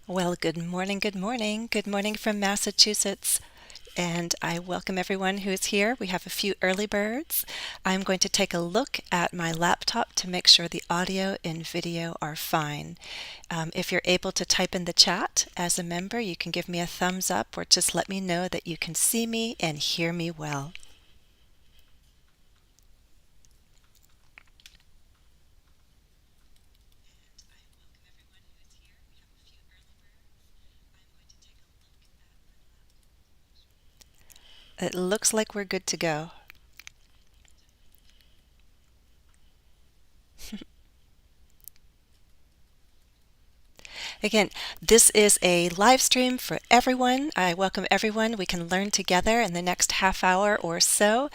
Well, good morning, good morning. Good morning from Massachusetts. And I welcome everyone who is here. We have a few early birds. I'm going to take a look at my laptop to make sure the audio and video are fine. If you're able to type in the chat as a member, you can give me a thumbs up or just let me know that you can see me and hear me well. It looks like we're good to go. Again, this is a live stream for everyone. I welcome everyone. We can learn together in the next half hour or so.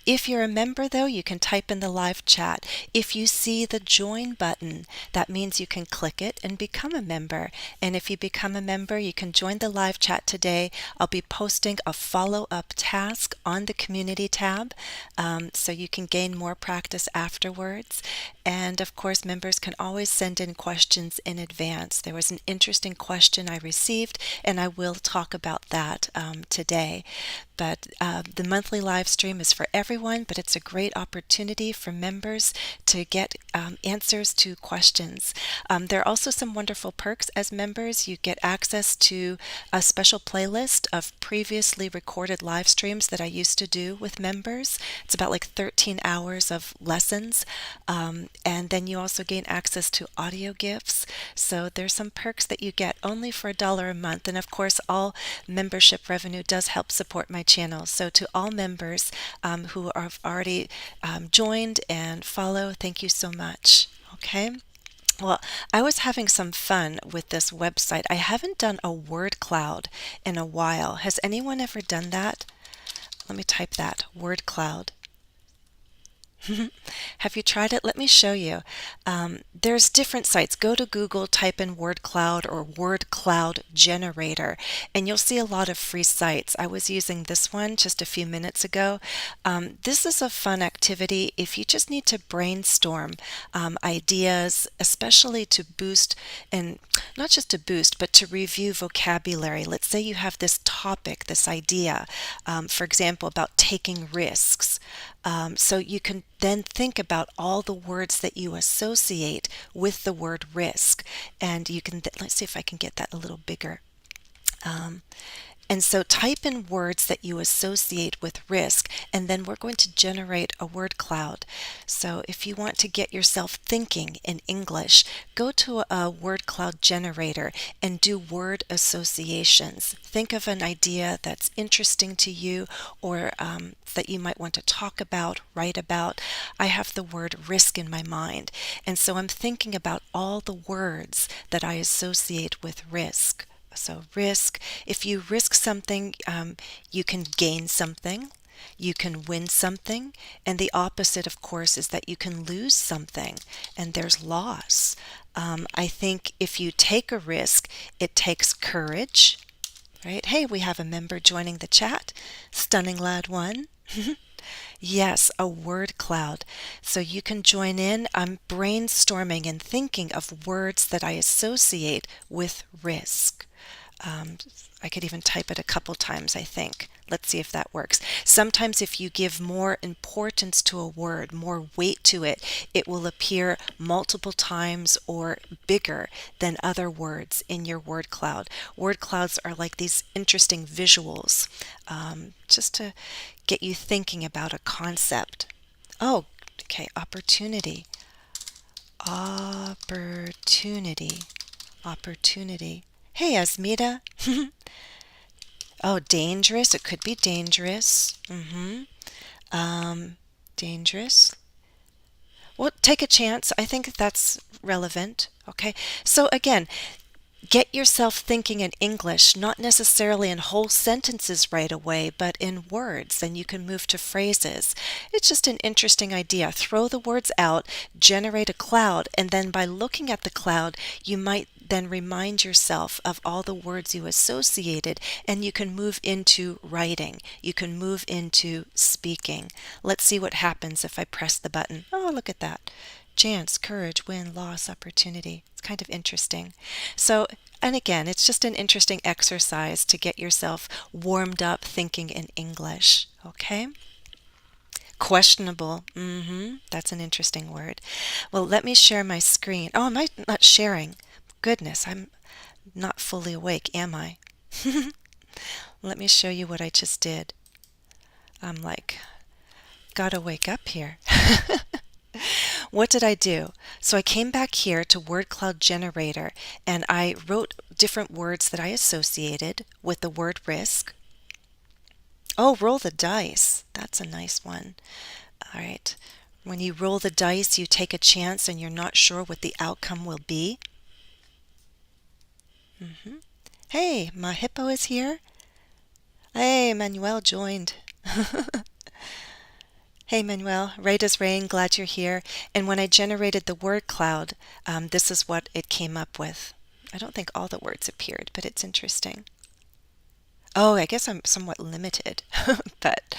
If you're a member, though, you can type in the live chat. If you see the join button, that means you can click it and become a member. And if you become a member, you can join the live chat today. I'll be posting a follow-up task on the community tab, so you can gain more practice afterwards. And of course, members can always send in questions in advance. There was an interesting question I received, and I will talk about that today. But the monthly live stream is for everyone, but it's a great opportunity for members to get answers to questions. There are also some wonderful perks as members. You get access to a special playlist of previously recorded live streams that I used to do with members. It's about like 13 hours of lessons. And then you also gain access to audio gifts. So there's some perks that you get only for $1 a month. And of course, all membership revenue does help support my channel. So to all members who have already joined and follow, thank you so much. Okay. Well, I was having some fun with this website. I haven't done a word cloud in a while. Has anyone ever done that? Let me type that, word cloud. Have you tried it? Let me show you. There's different sites. Go to Google, type in word cloud or word cloud generator, and you'll see a lot of free sites. I was using this one just a few minutes ago. This is a fun activity if you just need to brainstorm ideas, especially to boost, and not just to boost, but to review vocabulary. Let's say you have this topic, this idea, for example, about taking risks. So you can then think about all the words that you associate with the word risk. And you can, let's see if I can get that a little bigger. Um, and so type in words that you associate with risk, and then we're going to generate a word cloud. So if you want to get yourself thinking in English, go to a word cloud generator and do word associations. Think of an idea that's interesting to you or that you might want to talk about, write about. I have the word risk in my mind, and so I'm thinking about all the words that I associate with risk. So risk, if you risk something, you can gain something, you can win something, and the opposite, of course, is that you can lose something, and there's loss. I think if you take a risk, it takes courage, right? Hey, we have a member joining the chat, Stunning Lad 1. Yes, a word cloud. So you can join in. I'm brainstorming and thinking of words that I associate with risk. Um, I could even type it a couple times, I think. Let's see if that works. Sometimes if you give more importance to a word, more weight to it, it will appear multiple times or bigger than other words in your word cloud. Word clouds are like these interesting visuals, just to get you thinking about a concept. Oh, okay, opportunity. Opportunity. Opportunity. Hey, Asmita. Oh, dangerous. It could be dangerous. Dangerous. Well, take a chance. I think that's relevant. Okay. So again, get yourself thinking in English, not necessarily in whole sentences right away, but in words. Then you can move to phrases. It's just an interesting idea. Throw the words out, generate a cloud, and then by looking at the cloud, you might then remind yourself of all the words you associated, and you can move into writing. You can move into speaking. Let's see what happens if I press the button. Oh, look at that. Chance, courage, win, loss, opportunity. It's kind of interesting. So And again, it's just an interesting exercise to get yourself warmed up thinking in English. Okay? Questionable. That's an interesting word. Well, let me share my screen. Oh, am I not sharing? Goodness, I'm not fully awake, am I? Let me show you what I just did. I'm like, gotta wake up here. What did I do? So I came back here to Word Cloud Generator and I wrote different words that I associated with the word risk. Oh, roll the dice. That's a nice one. All right. When you roll the dice, you take a chance and you're not sure what the outcome will be. Hey, my hippo is here. Hey, Manuel joined. Hey, Manuel. Right as rain, glad you're here. And when I generated the word cloud, this is what it came up with. I don't think all the words appeared, but it's interesting. Oh, I guess I'm somewhat limited. But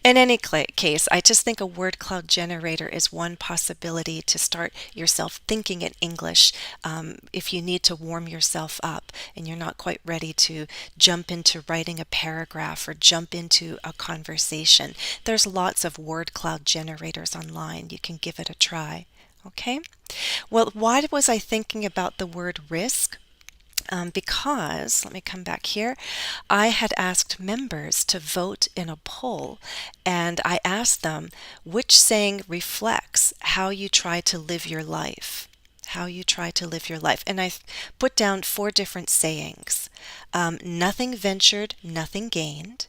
in any case, I just think a word cloud generator is one possibility to start yourself thinking in English if you need to warm yourself up and you're not quite ready to jump into writing a paragraph or jump into a conversation. There's lots of word cloud generators online. You can give it a try. Okay? Well, why was I thinking about the word risk? Because, let me come back here, I had asked members to vote in a poll, and I asked them which saying reflects how you try to live your life. How you try to live your life. And I put down 4 different sayings. Nothing ventured, nothing gained.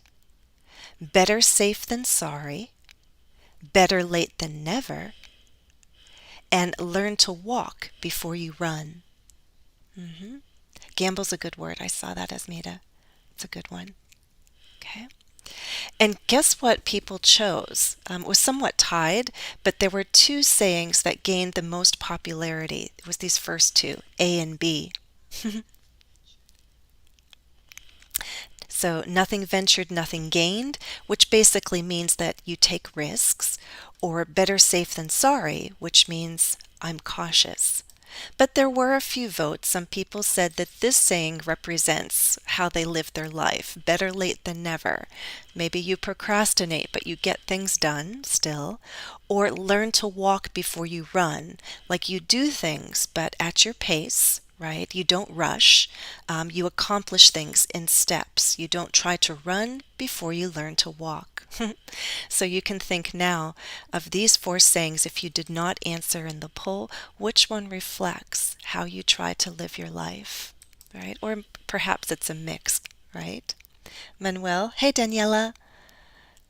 Better safe than sorry. Better late than never. And learn to walk before you run. Gamble's a good word. I saw that, Asmita. It's a good one. Okay. And guess what people chose? It was somewhat tied, but there were 2 sayings that gained the most popularity. It was these first 2, A and B. So nothing ventured, nothing gained, which basically means that you take risks, or better safe than sorry, which means I'm cautious. But there were a few votes. Some people said that this saying represents how they live their life. Better late than never. Maybe you procrastinate, but you get things done still. Or learn to walk before you run. Like you do things, but at your pace, right? You don't rush. You accomplish things in steps. You don't try to run before you learn to walk. So you can think now of these 4 sayings. If you did not answer in the poll, which one reflects how you try to live your life, right? Or perhaps it's a mix, right? Manuel, hey Daniela.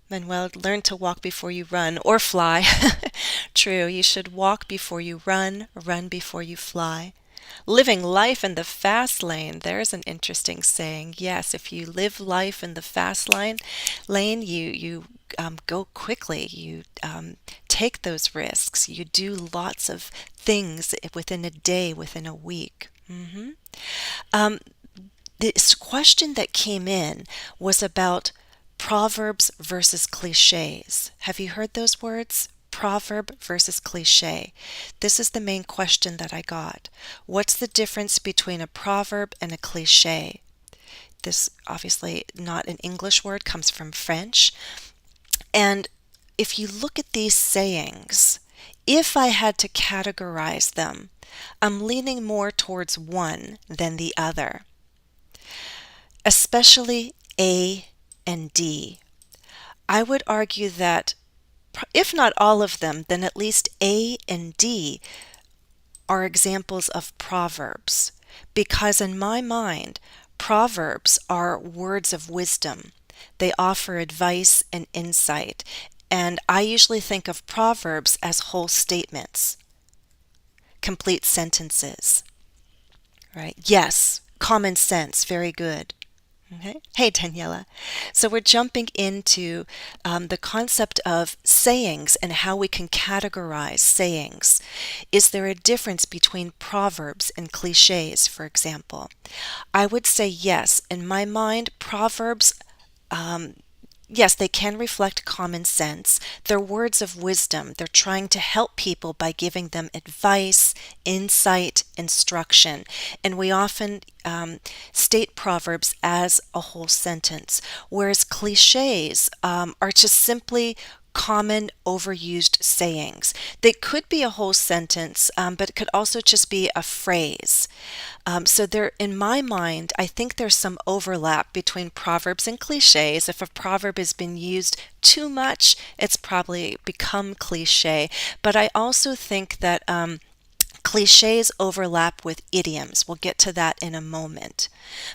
Manuel, learn to walk before you run or fly. True, you should walk before you run before you fly. Living life in the fast lane. There's an interesting saying. Yes, if you live life in the fast lane, you go quickly. You take those risks. You do lots of things within a day, within a week. This question that came in was about proverbs versus cliches. Have you heard those words? Proverb versus cliche. This is the main question that I got. What's the difference between a proverb and a cliche? This obviously not an English word, comes from French. And if you look at these sayings, if I had to categorize them, I'm leaning more towards one than the other, especially A and D. I would argue that if not all of them, then at least A and D are examples of proverbs, because in my mind, proverbs are words of wisdom. They offer advice and insight, and I usually think of proverbs as whole statements, complete sentences, right? Yes, common sense, very good. Okay. Hey, Daniela. So we're jumping into the concept of sayings and how we can categorize sayings. Is there a difference between proverbs and cliches, for example? I would say yes. In my mind, proverbs Yes, they can reflect common sense. They're words of wisdom. They're trying to help people by giving them advice, insight, instruction. And we often state proverbs as a whole sentence, whereas cliches are just simply common overused sayings. They could be a whole sentence, but it could also just be a phrase. So there, in my mind, I think there's some overlap between proverbs and cliches. If a proverb has been used too much, it's probably become cliche. But I also think that cliches overlap with idioms. We'll get to that in a moment.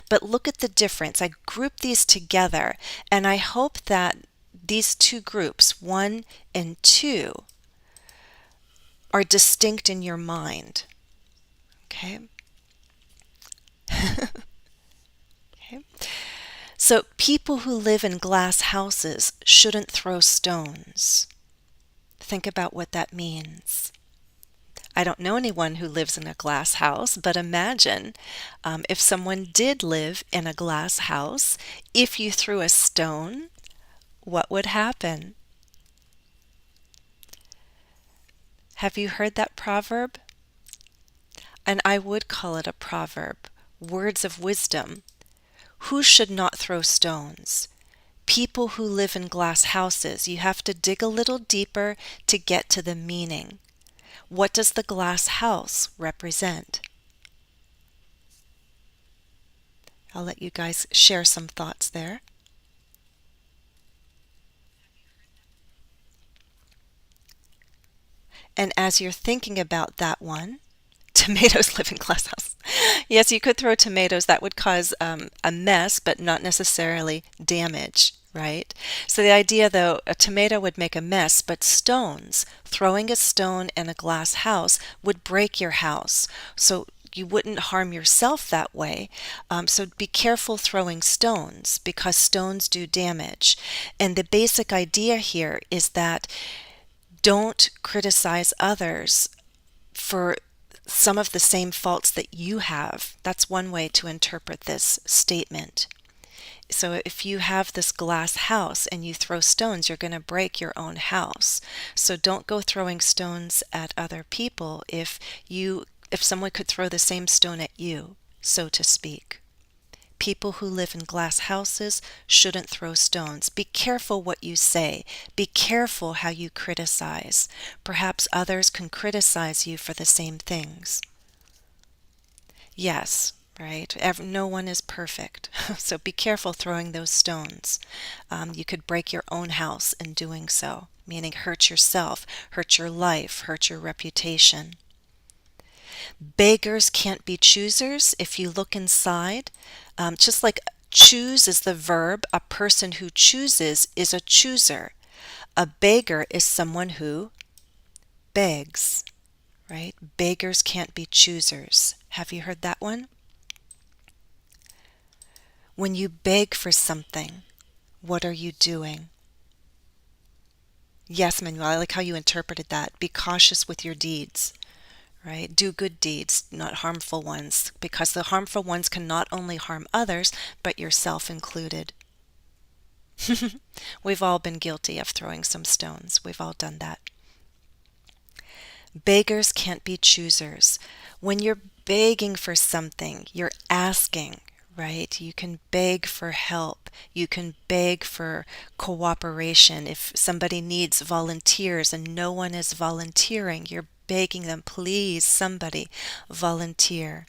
But look at the difference. I grouped these together, and I hope that these two groups, one and two, are distinct in your mind. Okay? Okay. So, people who live in glass houses shouldn't throw stones. Think about what that means. I don't know anyone who lives in a glass house, but imagine if someone did live in a glass house, if you threw a stone, what would happen? Have you heard that proverb? And I would call it a proverb. Words of wisdom. Who should not throw stones? People who live in glass houses. You have to dig a little deeper to get to the meaning. What does the glass house represent? I'll let you guys share some thoughts there. And as you're thinking about that one, tomatoes live in glass houses. Yes, you could throw tomatoes. That would cause a mess, but not necessarily damage, right? So the idea, though, a tomato would make a mess, but stones, throwing a stone in a glass house would break your house. So you wouldn't harm yourself that way. So be careful throwing stones because stones do damage. And the basic idea here is that don't criticize others for some of the same faults that you have. That's one way to interpret this statement. So if you have this glass house and you throw stones, you're going to break your own house. So don't go throwing stones at other people if someone could throw the same stone at you, so to speak. People who live in glass houses shouldn't throw stones. Be careful what you say. Be careful how you criticize. Perhaps others can criticize you for the same things. Yes, right? No one is perfect. So be careful throwing those stones. You could break your own house in doing so, meaning hurt yourself, hurt your life, hurt your reputation. Beggars can't be choosers. If you look inside, just like choose is the verb, a person who chooses is a chooser. A beggar is someone who begs, right? Beggars can't be choosers. Have you heard that one? When you beg for something, what are you doing? Yes, Manuel, I like how you interpreted that. Be cautious with your deeds. Right? Do good deeds, not harmful ones, because the harmful ones can not only harm others, but yourself included. We've all been guilty of throwing some stones. We've all done that. Beggars can't be choosers. When you're begging for something, you're asking, right? You can beg for help. You can beg for cooperation. If somebody needs volunteers and no one is volunteering, you're begging them, please, somebody volunteer.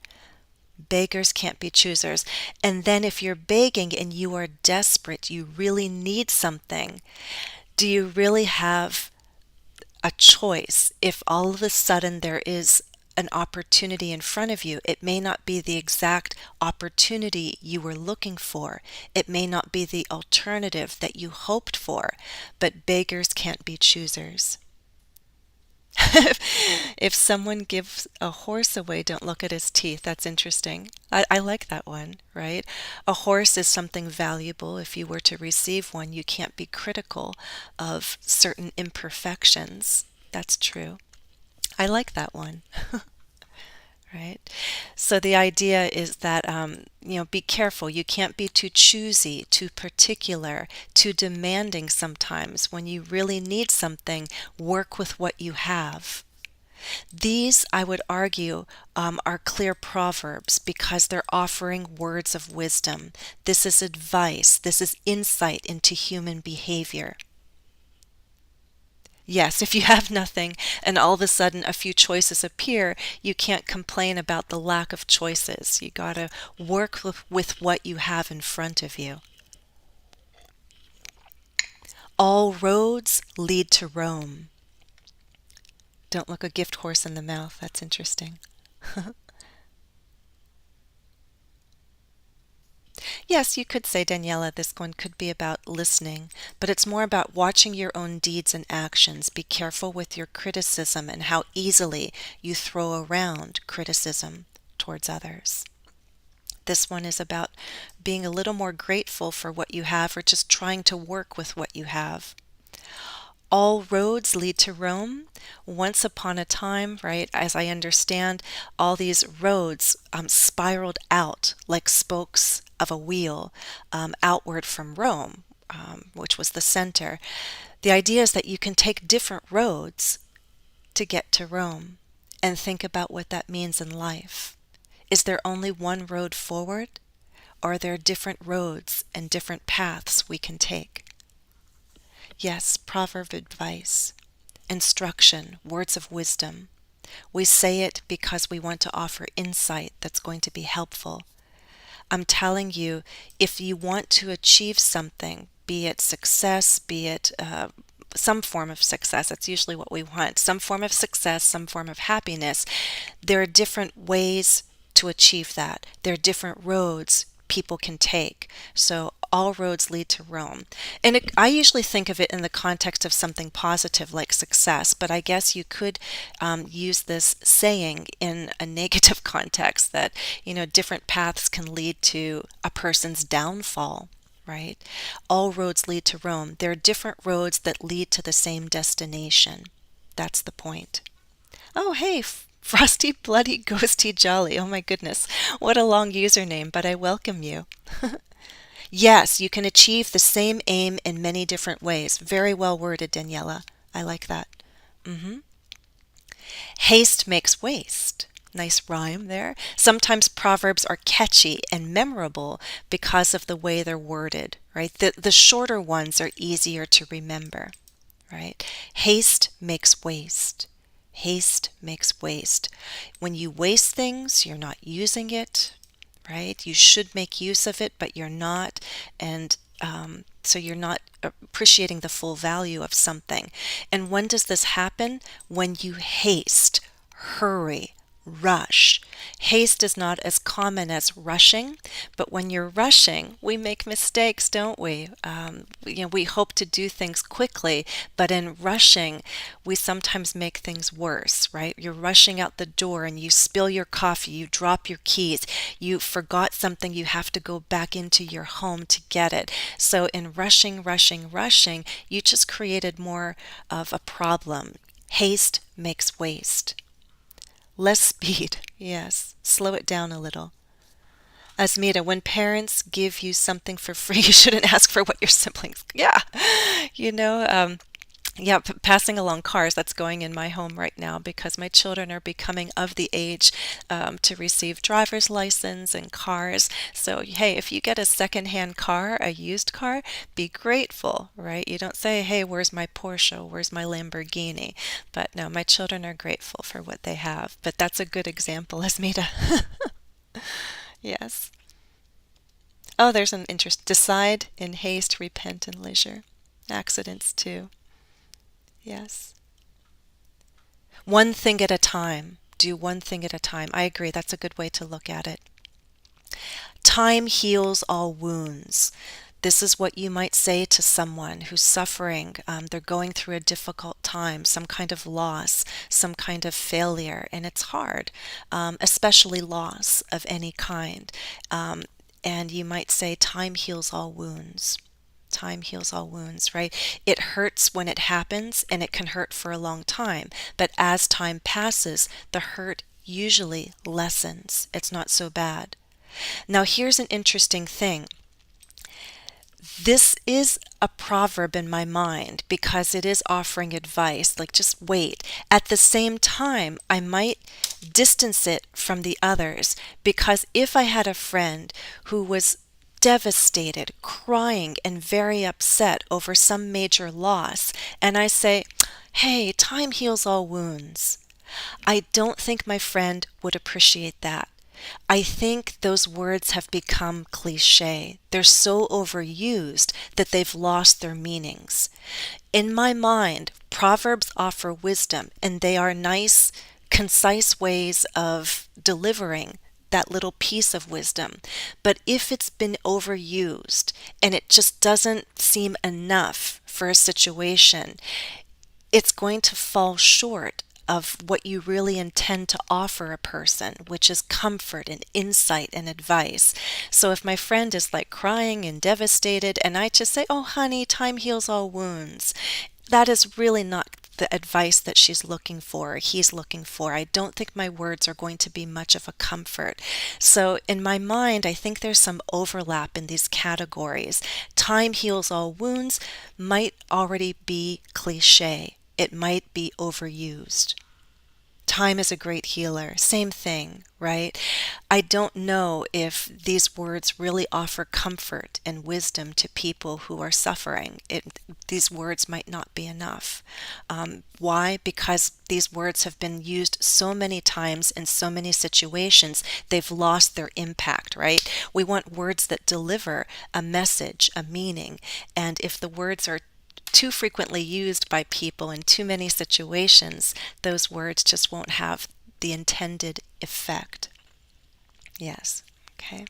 Beggars can't be choosers. And then if you're begging and you are desperate, you really need something, do you really have a choice? If all of a sudden there is an opportunity in front of you, it may not be the exact opportunity you were looking for. It may not be the alternative that you hoped for, but beggars can't be choosers. If someone gives a horse away, don't look at his teeth. That's interesting. I like that one, right? A horse is something valuable. If you were to receive one, you can't be critical of certain imperfections. That's true. I like that one. right? So the idea is that, be careful. You can't be too choosy, too particular, too demanding sometimes. When you really need something, work with what you have. These, I would argue, are clear proverbs because they're offering words of wisdom. This is advice. This is insight into human behavior. Yes, if you have nothing and all of a sudden a few choices appear, you can't complain about the lack of choices. You got to work with what you have in front of you. All roads lead to Rome. Don't look a gift horse in the mouth. That's interesting. Yes, you could say, Daniela, this one could be about listening, but it's more about watching your own deeds and actions. Be careful with your criticism and how easily you throw around criticism towards others. This one is about being a little more grateful for what you have or just trying to work with what you have. All roads lead to Rome. Once upon a time, right, as I understand, all these roads spiraled out like spokes of a wheel outward from Rome, which was the center. The idea is that you can take different roads to get to Rome and think about what that means in life. Is there only one road forward, or are there different roads and different paths we can take? Yes, proverb advice, instruction, words of wisdom. We say it because we want to offer insight that's going to be helpful. I'm telling you, if you want to achieve something, be it success, be it some form of success, that's usually what we want, some form of success, some form of happiness, there are different ways to achieve that. There are different roads people can take. So all roads lead to Rome. And I usually think of it in the context of something positive like success, but I guess you could use this saying in a negative context that, different paths can lead to a person's downfall, right? All roads lead to Rome. There are different roads that lead to the same destination. That's the point. Oh, hey, Frosty Bloody Ghosty Jolly. Oh my goodness. What a long username, but I welcome you. Yes, you can achieve the same aim in many different ways. Very well worded, Daniela. I like that. hmm Haste makes waste. Nice rhyme there. Sometimes proverbs are catchy and memorable because of the way they're worded, right? The shorter ones are easier to remember, right? Haste makes waste. Haste makes waste. When you waste things, you're not using it, right? You should make use of it, but you're not. And so you're not appreciating the full value of something. And when does this happen? When you haste, hurry, rush. Haste is not as common as rushing, but when you're rushing, we make mistakes, don't we? We hope to do things quickly, but in rushing, we sometimes make things worse, right? You're rushing out the door and you spill your coffee, you drop your keys, you forgot something, you have to go back into your home to get it. So in rushing, rushing, rushing, you just created more of a problem. Haste makes waste. Less speed, yes. Slow it down a little. Asmita, when parents give you something for free, you shouldn't ask for what your siblings. Yeah, you know, um, yeah, passing along cars, that's going in my home right now because my children are becoming of the age to receive driver's license and cars. So, hey, if you get a secondhand car, a used car, be grateful, right? You don't say, hey, where's my Porsche? Where's my Lamborghini? But no, my children are grateful for what they have. But that's a good example, Asmita. Yes. Oh, there's an interest. Decide in haste, repent in leisure. Accidents too. Yes. One thing at a time. Do one thing at a time. I agree. That's a good way to look at it. Time heals all wounds. This is what you might say to someone who's suffering. They're going through a difficult time, some kind of loss, some kind of failure, and it's hard, especially loss of any kind. And you might say, time heals all wounds. Time heals all wounds, right? It hurts when it happens and it can hurt for a long time. But as time passes, the hurt usually lessens. It's not so bad. Now, here's an interesting thing. This is a proverb in my mind because it is offering advice, like just wait. At the same time, I might distance it from the others because if I had a friend who was devastated, crying, and very upset over some major loss, and I say, hey, time heals all wounds, I don't think my friend would appreciate that. I think those words have become cliche. They're so overused that they've lost their meanings. In my mind, proverbs offer wisdom, and they are nice, concise ways of delivering that little piece of wisdom. But if it's been overused and it just doesn't seem enough for a situation, it's going to fall short of what you really intend to offer a person, which is comfort and insight and advice. So if my friend is like crying and devastated, and I just say, oh, honey, time heals all wounds, that is really not the advice that she's looking for, or he's looking for. I don't think my words are going to be much of a comfort. So in my mind, I think there's some overlap in these categories. Time heals all wounds might already be cliche. It might be overused. Time is a great healer. Same thing, right? I don't know if these words really offer comfort and wisdom to people who are suffering. These words might not be enough. Why? Because these words have been used so many times in so many situations, they've lost their impact, right? We want words that deliver a message, a meaning, and if the words are too frequently used by people in too many situations, those words just won't have the intended effect. Yes, okay.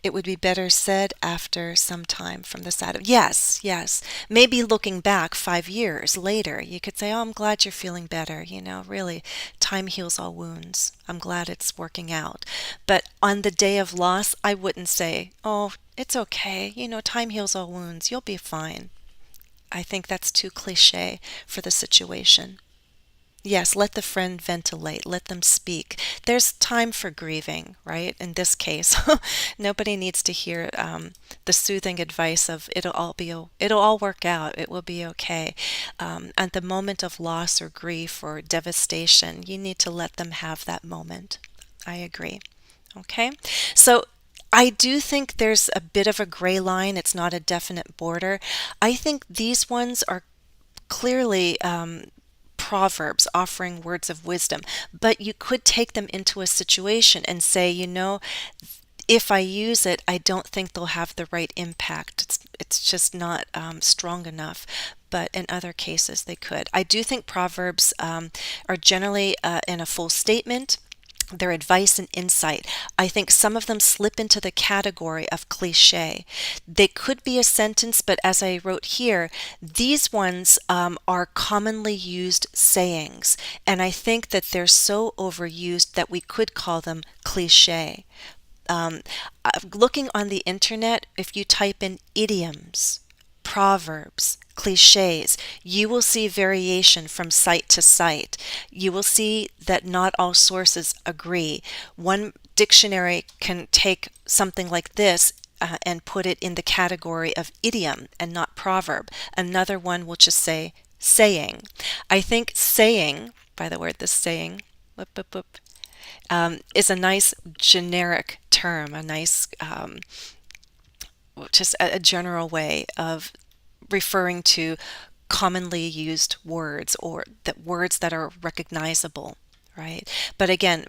It would be better said after some time from the side of, yes, yes. Maybe looking back 5 years later, you could say, oh, I'm glad you're feeling better. You know, really, time heals all wounds. I'm glad it's working out. But on the day of loss, I wouldn't say, oh, it's okay. You know, time heals all wounds. You'll be fine. I think that's too cliche for the situation. Yes, let the friend ventilate, let them speak. There's time for grieving, right? In this case, nobody needs to hear the soothing advice of it'll all work out, it will be okay. At the moment of loss or grief or devastation, you need to let them have that moment. I agree. Okay, so I do think there's a bit of a gray line. It's not a definite border. I think these ones are clearly proverbs offering words of wisdom, but you could take them into a situation and say, you know, if I use it, I don't think they'll have the right impact. It's just not strong enough. But in other cases, they could. I do think proverbs are generally in a full statement. Their advice and insight. I think some of them slip into the category of cliche. They could be a sentence, but as I wrote here, these ones are commonly used sayings, and I think that they're so overused that we could call them cliche. Um, Looking on the internet, if you type in idioms, proverbs, cliches, you will see variation from site to site. You will see that not all sources agree. One dictionary can take something like this and put it in the category of idiom and not proverb. Another one will just say saying. I think saying, by the word, this saying, whoop, whoop, whoop, is a nice generic term, a nice just a general way of referring to commonly used words or that words that are recognizable, right? But again,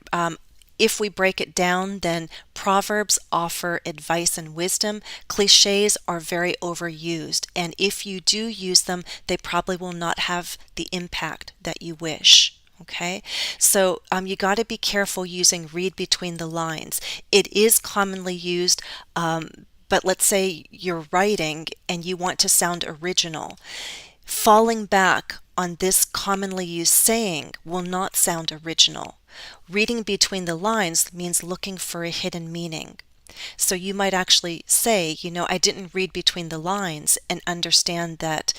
if we break it down, then proverbs offer advice and wisdom. Cliches are very overused, and if you do use them, they probably will not have the impact that you wish. Okay, so you got to be careful using read between the lines. It is commonly used, but let's say you're writing and you want to sound original. Falling back on this commonly used saying will not sound original. Reading between the lines means looking for a hidden meaning. So you might actually say, you know, I didn't read between the lines and understand that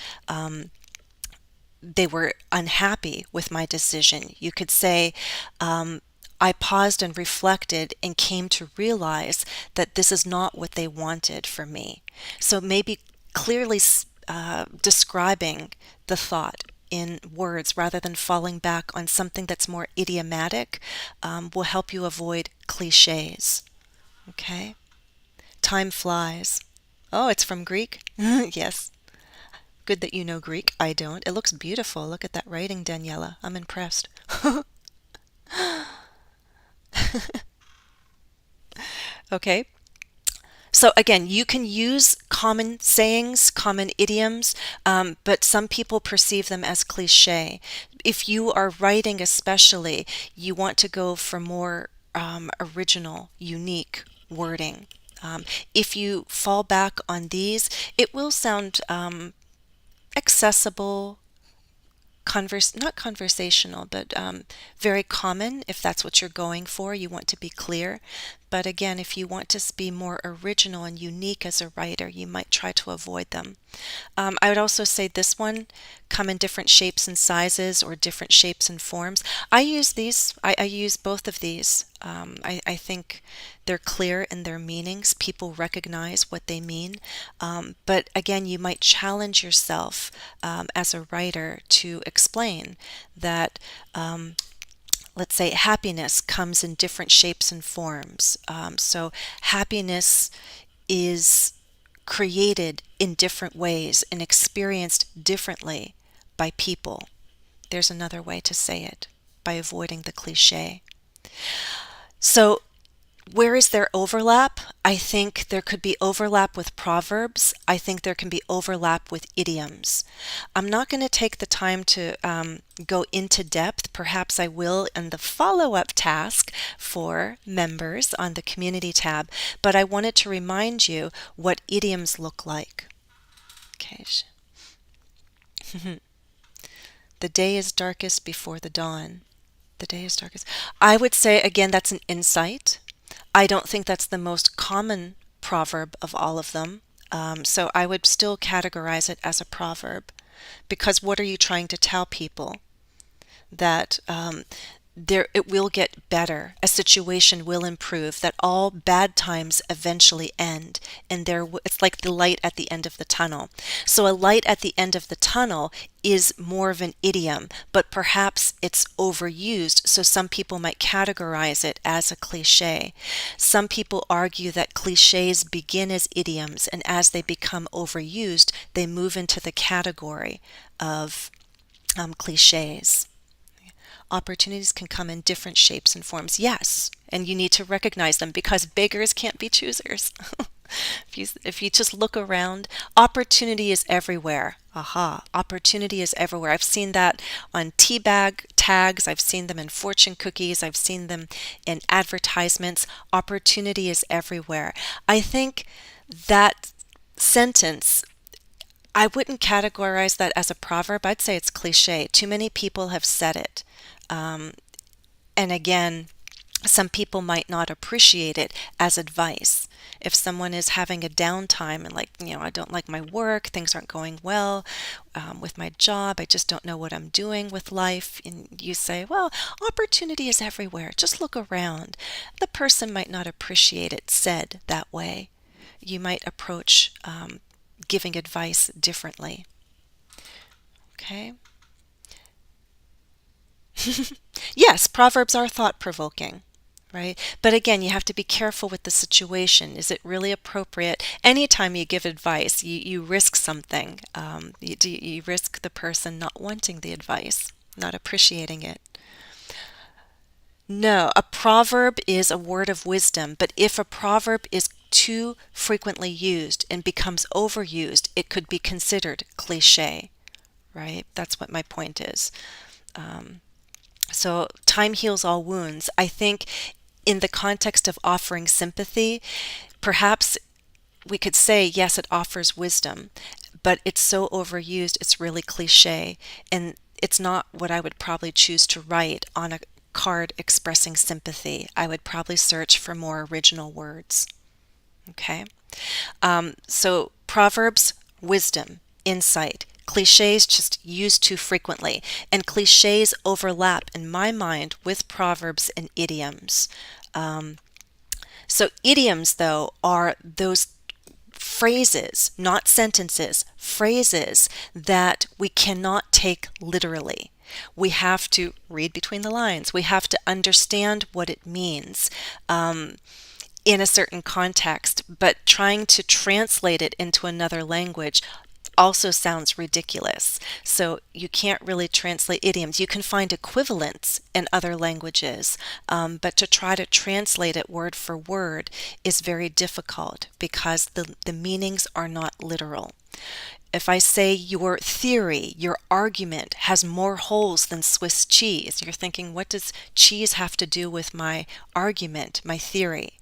they were unhappy with my decision. You could say, I paused and reflected and came to realize that this is not what they wanted for me. So maybe clearly describing the thought in words rather than falling back on something that's more idiomatic will help you avoid cliches. Okay? Time flies. Oh, it's from Greek? Yes. Good that you know Greek. I don't. It looks beautiful. Look at that writing, Daniela. I'm impressed. Okay. So again, you can use common sayings, common idioms, but some people perceive them as cliche. If you are writing especially, you want to go for more original, unique wording. If you fall back on these, it will sound accessible, not conversational, but very common if that's what you're going for. You want to be clear. But again, if you want to be more original and unique as a writer, you might try to avoid them. I would also say this one come in different shapes and sizes or different shapes and forms. I use these. I use both of these. I think they're clear in their meanings. People recognize what they mean. But again, you might challenge yourself as a writer to explain that. Let's say happiness comes in different shapes and forms. So happiness is created in different ways and experienced differently by people. There's another way to say it by avoiding the cliche. So where is there overlap? I think there could be overlap with proverbs. I think there can be overlap with idioms. I'm not going to take the time to go into depth. Perhaps I will in the follow-up task for members on the community tab, but I wanted to remind you what idioms look like. Okay. The day is darkest before the dawn. The day is darkest. I would say, again, that's an insight. I don't think that's the most common proverb of all of them. So I would still categorize it as a proverb. Because what are you trying to tell people? That it will get better, a situation will improve, that all bad times eventually end, and it's like the light at the end of the tunnel. So a light at the end of the tunnel is more of an idiom, but perhaps it's overused, so some people might categorize it as a cliche. Some people argue that cliches begin as idioms, and as they become overused, they move into the category of cliches. Opportunities can come in different shapes and forms. Yes, and you need to recognize them because beggars can't be choosers. If you just look around, opportunity is everywhere. Aha, opportunity is everywhere. I've seen that on tea bag tags. I've seen them in fortune cookies. I've seen them in advertisements. Opportunity is everywhere. I think that sentence, I wouldn't categorize that as a proverb. I'd say it's cliche. Too many people have said it. And again, some people might not appreciate it as advice. If someone is having a downtime and I don't like my work, things aren't going well with my job, I just don't know what I'm doing with life, and you say, well, opportunity is everywhere, just look around. The person might not appreciate it said that way. You might approach giving advice differently. Okay. Yes, proverbs are thought-provoking, right? But again, you have to be careful with the situation. Is it really appropriate? Anytime you give advice, you risk something. You risk the person not wanting the advice, not appreciating it. No, a proverb is a word of wisdom, but if a proverb is too frequently used and becomes overused, it could be considered cliche, right? That's what my point is. So time heals all wounds. I think in the context of offering sympathy, perhaps we could say, yes, it offers wisdom, but it's so overused, it's really cliche. And it's not what I would probably choose to write on a card expressing sympathy. I would probably search for more original words. Okay. So Proverbs, wisdom, insight, Cliches just used too frequently, and cliches overlap in my mind with proverbs and idioms. So idioms, though, are those phrases, not sentences, phrases that we cannot take literally. We have to read between the lines. We have to understand what it means in a certain context, but trying to translate it into another language also sounds ridiculous. So you can't really translate idioms. You can find equivalents in other languages, but to try to translate it word for word is very difficult because the meanings are not literal. If I say your theory, your argument has more holes than Swiss cheese, you're thinking, what does cheese have to do with my argument, my theory?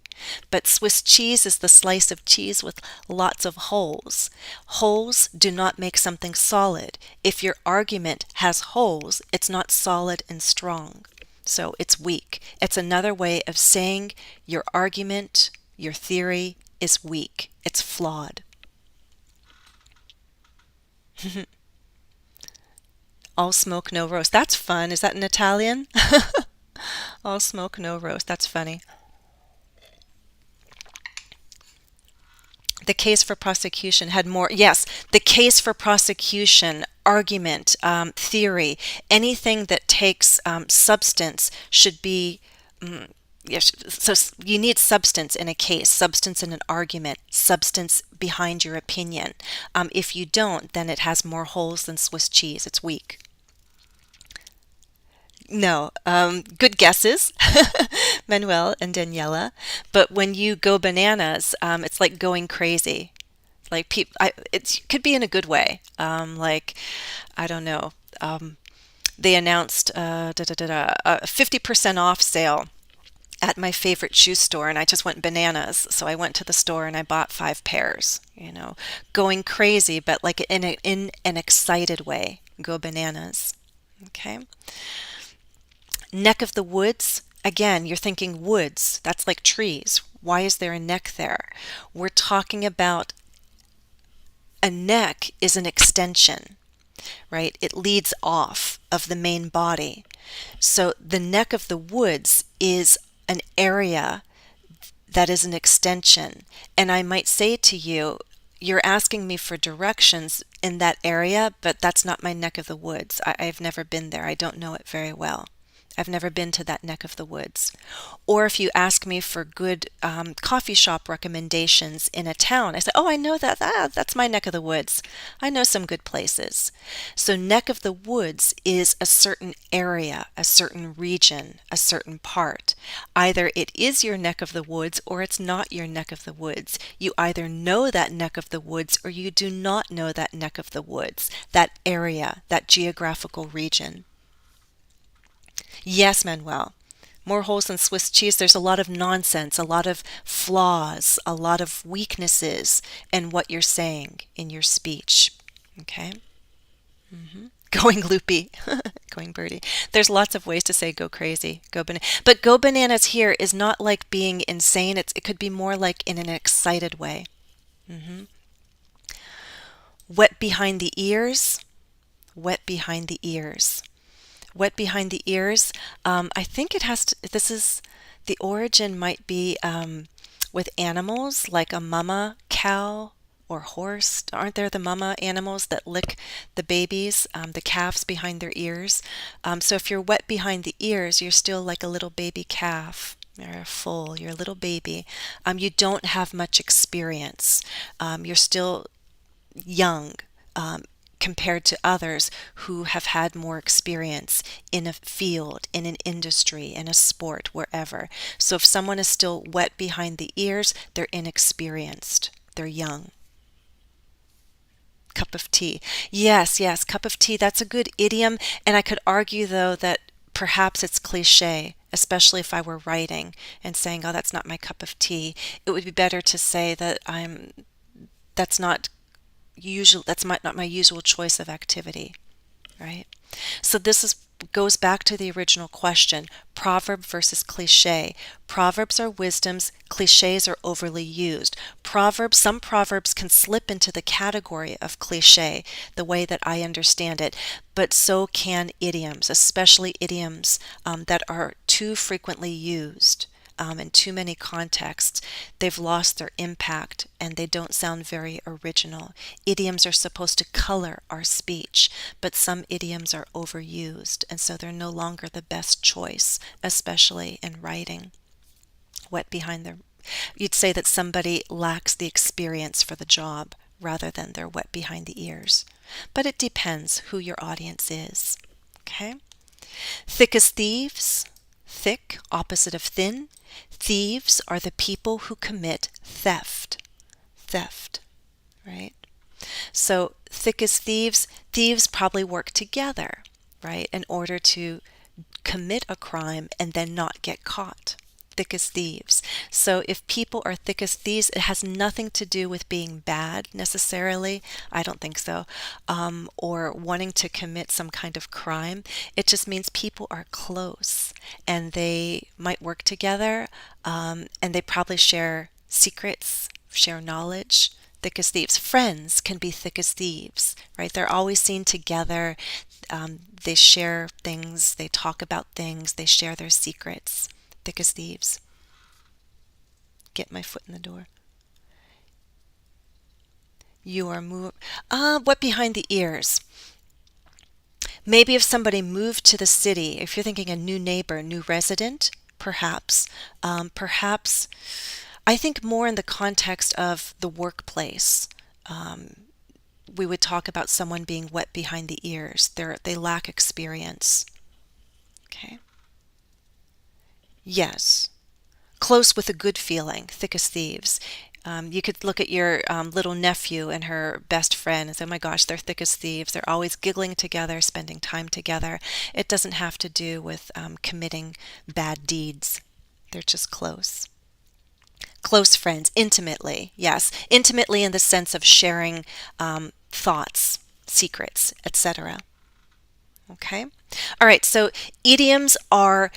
But Swiss cheese is the slice of cheese with lots of holes. Holes do not make something solid. If your argument has holes, it's not solid and strong. So it's weak. It's another way of saying your argument, your theory is weak. It's flawed. All smoke, no roast. That's fun. Is that in Italian? All smoke, no roast. That's funny. The case for prosecution had more, yes, the case for prosecution, argument, theory, anything that takes substance should be, yes, so you need substance in a case, substance in an argument, substance behind your opinion. If you don't, then it has more holes than Swiss cheese. It's weak. No, good guesses, Manuel and Daniela. But when you go bananas, it's like going crazy. Like it could be in a good way. Like I don't know. They announced a 50% off sale at my favorite shoe store, and I just went bananas. So I went to the store and I bought 5 pairs. Going crazy, but like in an excited way. Go bananas. Okay. Neck of the woods, again, you're thinking woods, that's like trees. Why is there a neck there? We're talking about a neck is an extension, right? It leads off of the main body. So the neck of the woods is an area that is an extension. And I might say to you, you're asking me for directions in that area, but that's not my neck of the woods. I've never been there. I don't know it very well. I've never been to that neck of the woods. Or if you ask me for good coffee shop recommendations in a town, I say, oh, I know that. That's my neck of the woods. I know some good places. So neck of the woods is a certain area, a certain region, a certain part. Either it is your neck of the woods or it's not your neck of the woods. You either know that neck of the woods or you do not know that neck of the woods, that area, that geographical region. Yes, Manuel. More holes than Swiss cheese. There's a lot of nonsense, a lot of flaws, a lot of weaknesses in what you're saying in your speech. Okay? Going loopy, going birdie. There's lots of ways to say go crazy, go banana. But go bananas here is not like being insane. It could be more like in an excited way. Wet behind the ears, wet behind the ears. Wet behind the ears. I think it has to, this is, the origin might be with animals like a mama cow or horse. Aren't there the mama animals that lick the babies, the calves behind their ears? So if you're wet behind the ears, you're still like a little baby calf. You're a foal, you're a little baby. You don't have much experience. You're still young. Compared to others who have had more experience in a field, in an industry, in a sport, wherever. So if someone is still wet behind the ears, they're inexperienced, they're young. Cup of tea. Yes, yes, cup of tea. That's a good idiom. And I could argue, though, that perhaps it's cliche, especially if I were writing and saying, oh, that's not my cup of tea. It would be better to say that that's not my usual choice of activity, right? So So this is goes back to the original question, proverb versus cliche. Proverbs are wisdoms, cliches are overly used. Some proverbs can slip into the category of cliche, the way that I understand it, but so can idioms, especially idioms that are too frequently used. In too many contexts, they've lost their impact and they don't sound very original. Idioms are supposed to color our speech, but some idioms are overused, and so they're no longer the best choice, especially in writing. Wet behind their, you'd say that somebody lacks the experience for the job rather than they're wet behind the ears. But it depends who your audience is. Okay? Thick as thieves. Thick, opposite of thin. Thieves are the people who commit theft. Theft, right? So, thick as thieves, thieves probably work together, right, in order to commit a crime and then not get caught. Thick as thieves. So if people are thick as thieves, it has nothing to do with being bad necessarily. I don't think so. Or wanting to commit some kind of crime. It just means people are close and they might work together, and they probably share secrets, share knowledge. Thick as thieves. Friends can be thick as thieves, right? They're always seen together. They share things, they talk about things, they share their secrets. Thick as thieves. Get my foot in the door. You are what behind the ears? Maybe if somebody moved to the city, if you're thinking a new neighbor, new resident, perhaps. Perhaps, I think more in the context of the workplace. We would talk about someone being wet behind the ears. They lack experience. Okay. Yes. Close with a good feeling, thick as thieves. You could look at your little nephew and her best friend and say, oh my gosh, they're thick as thieves. They're always giggling together, spending time together. It doesn't have to do with committing bad deeds. They're just close. Close friends, intimately, yes. Intimately in the sense of sharing thoughts, secrets, etc. Okay? All right, so idioms are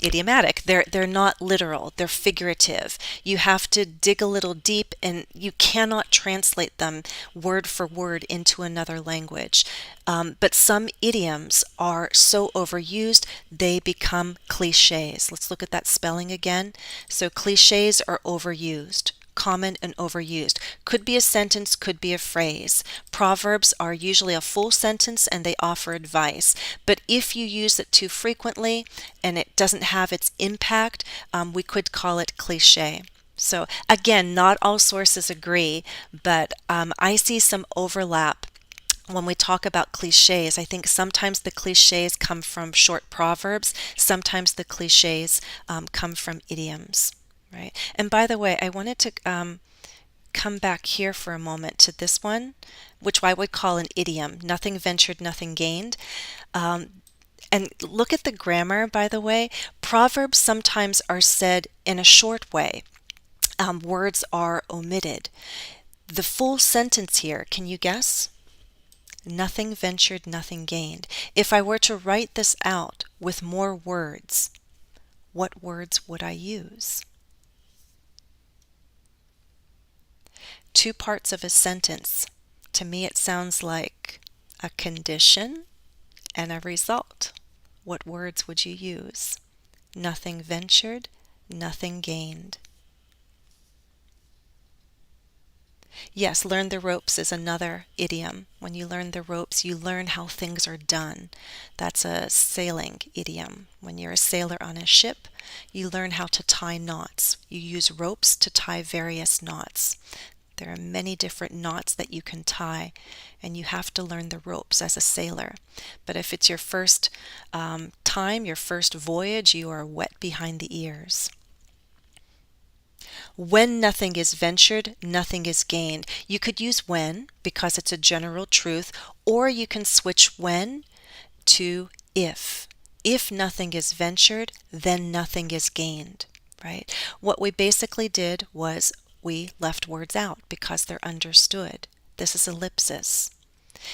idiomatic. They're not literal. They're figurative. You have to dig a little deep, and you cannot translate them word for word into another language. But some idioms are so overused they become cliches. Let's look at that spelling again. So cliches are overused. Common and overused. Could be a sentence, could be a phrase. Proverbs are usually a full sentence and they offer advice. But if you use it too frequently and it doesn't have its impact, we could call it cliche. So again, not all sources agree, but I see some overlap when we talk about cliches. I think sometimes the cliches come from short proverbs, sometimes the cliches come from idioms. Right. And by the way, I wanted to come back here for a moment to this one, which I would call an idiom. Nothing ventured, nothing gained. And look at the grammar, by the way. Proverbs sometimes are said in a short way. Words are omitted. The full sentence here, can you guess? Nothing ventured, nothing gained. If I were to write this out with more words, what words would I use? Two parts of a sentence. To me, it sounds like a condition and a result. What words would you use? Nothing ventured, nothing gained. Yes, learn the ropes is another idiom. When you learn the ropes, you learn how things are done. That's a sailing idiom. When you're a sailor on a ship, you learn how to tie knots. You use ropes to tie various knots. There are many different knots that you can tie, and you have to learn the ropes as a sailor. But if it's your first time, your first voyage, you are wet behind the ears. When nothing is ventured, nothing is gained. You could use when because it's a general truth, or you can switch when to if. If nothing is ventured, then nothing is gained, right? What we basically did was we left words out because they're understood. This is ellipsis.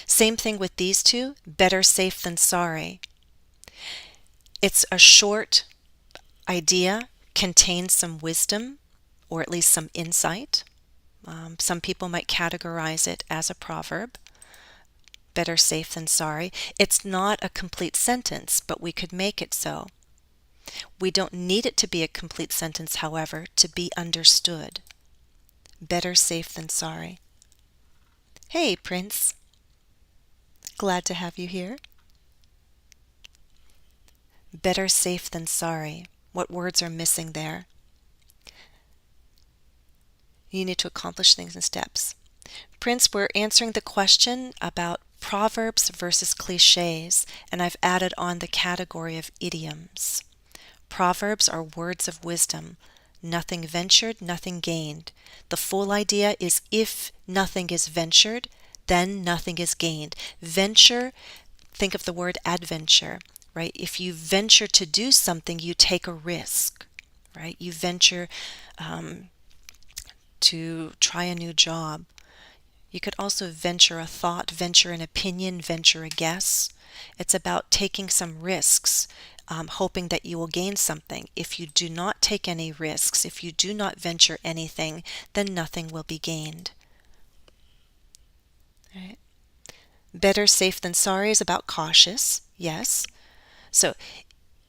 Same thing with these two, better safe than sorry. It's a short idea, contains some wisdom, or at least some insight. Some people might categorize it as a proverb. Better safe than sorry. It's not a complete sentence, but we could make it so. We don't need it to be a complete sentence, however, to be understood. Better safe than sorry. Hey, Prince. Glad to have you here. Better safe than sorry. What words are missing there? You need to accomplish things in steps. Prince, we're answering the question about proverbs versus cliches, and I've added on the category of idioms. Proverbs are words of wisdom. Nothing ventured, nothing gained. The full idea is if nothing is ventured, then nothing is gained. Venture, think of the word adventure, right? If you venture to do something, you take a risk, right? You venture to try a new job. You could also venture a thought, venture an opinion, venture a guess. It's about taking some risks, hoping that you will gain something. If you do not take any risks, if you do not venture anything, then nothing will be gained. Right? Better safe than sorry is about cautious, yes. So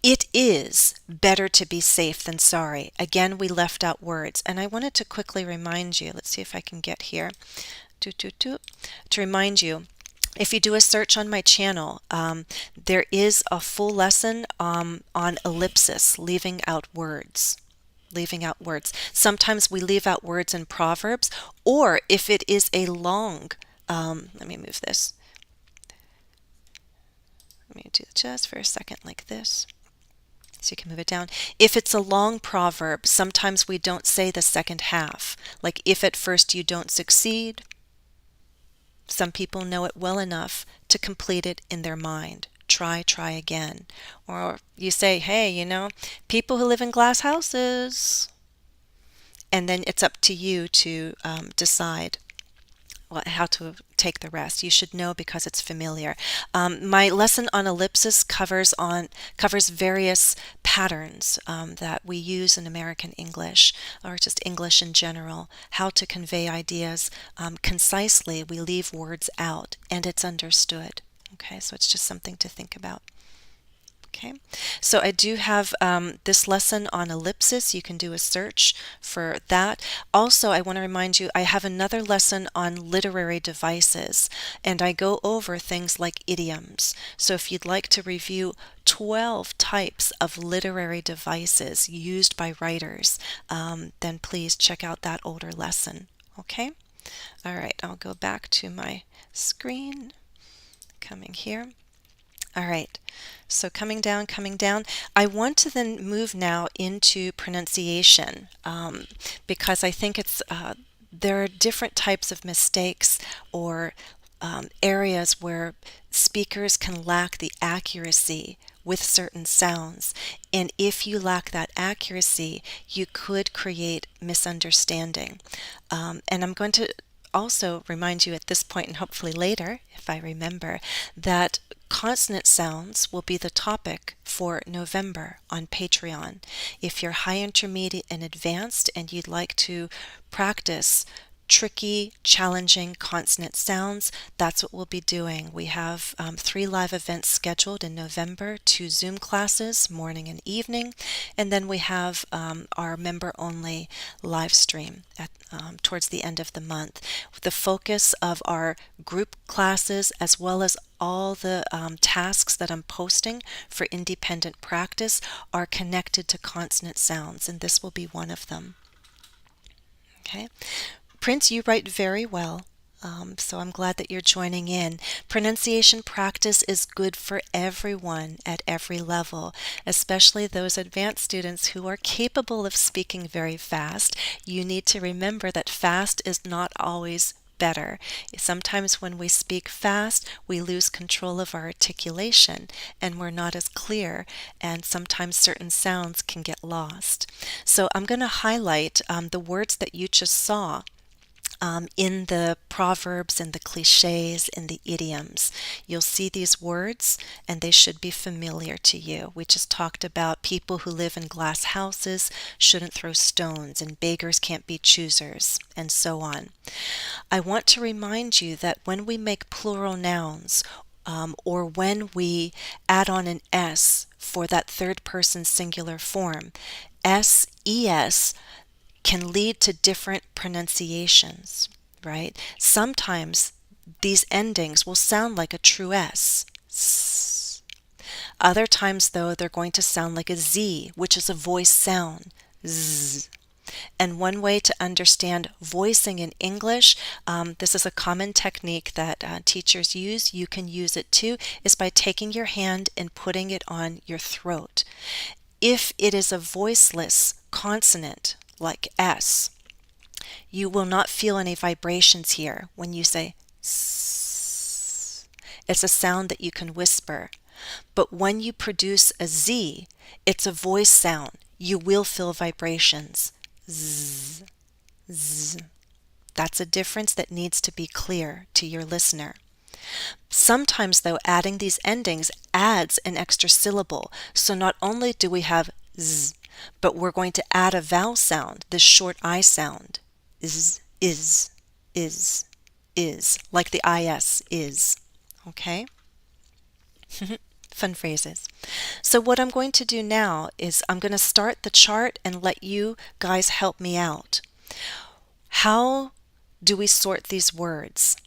it is better to be safe than sorry. Again, we left out words, and I wanted to quickly remind you, let's see if I can get here, to remind you, if you do a search on my channel, there is a full lesson on ellipsis, leaving out words. Leaving out words. Sometimes we leave out words in proverbs, or if it is a long, let me move this. Let me do it just for a second like this. So you can move it down. If it's a long proverb, sometimes we don't say the second half. Like if at first you don't succeed, some people know it well enough to complete it in their mind. Try again. Or you say, hey, you know, people who live in glass houses. And then it's up to you to decide how to take the rest. You should know because it's familiar. My lesson on ellipsis covers various patterns that we use in American English, or just English in general, how to convey ideas concisely. We leave words out and it's understood. Okay, so it's just something to think about. Okay, so I do have this lesson on ellipsis. You can do a search for that. Also, I want to remind you, I have another lesson on literary devices, and I go over things like idioms. So if you'd like to review 12 types of literary devices used by writers, then please check out that older lesson. Okay? All right, I'll go back to my screen. Coming here. All right, so coming down, I want to then move now into pronunciation because I think there are different types of mistakes or areas where speakers can lack the accuracy with certain sounds. And if you lack that accuracy, you could create misunderstanding. And I'm going to also remind you at this point, and hopefully later, if I remember, that consonant sounds will be the topic for November on Patreon. If you're high, intermediate, and advanced and you'd like to practice tricky, challenging consonant sounds, that's what we'll be doing. We have 3 live events scheduled in November, 2 Zoom classes, morning and evening, and then we have our member-only live stream towards the end of the month. The focus of our group classes, as well as all the tasks that I'm posting for independent practice, are connected to consonant sounds, and this will be one of them. Okay. Prince, you write very well, so I'm glad that you're joining in. Pronunciation practice is good for everyone at every level, especially those advanced students who are capable of speaking very fast. You need to remember that fast is not always better. Sometimes when we speak fast, we lose control of our articulation and we're not as clear, and sometimes certain sounds can get lost. So I'm going to highlight the words that you just saw in the proverbs and the cliches and the idioms. You'll see these words and they should be familiar to you. We just talked about people who live in glass houses shouldn't throw stones and beggars can't be choosers and so on. I want to remind you that when we make plural nouns or when we add on an S for that third person singular form, SES can lead to different pronunciations, right? Sometimes these endings will sound like a true S. Other times, though, they're going to sound like a Z, which is a voice sound. Z. And one way to understand voicing in English, this is a common technique that teachers use, you can use it too, is by taking your hand and putting it on your throat. If it is a voiceless consonant, like S, you will not feel any vibrations here when you say S. It's a sound that you can whisper. But when you produce a Z, it's a voice sound. You will feel vibrations. Z, z. That's a difference that needs to be clear to your listener. Sometimes, though, adding these endings adds an extra syllable. So not only do we have Z, but we're going to add a vowel sound, this short I sound. Is, like the IS is. Okay? Fun phrases. So what I'm going to do now is I'm going to start the chart and let you guys help me out. How do we sort these words?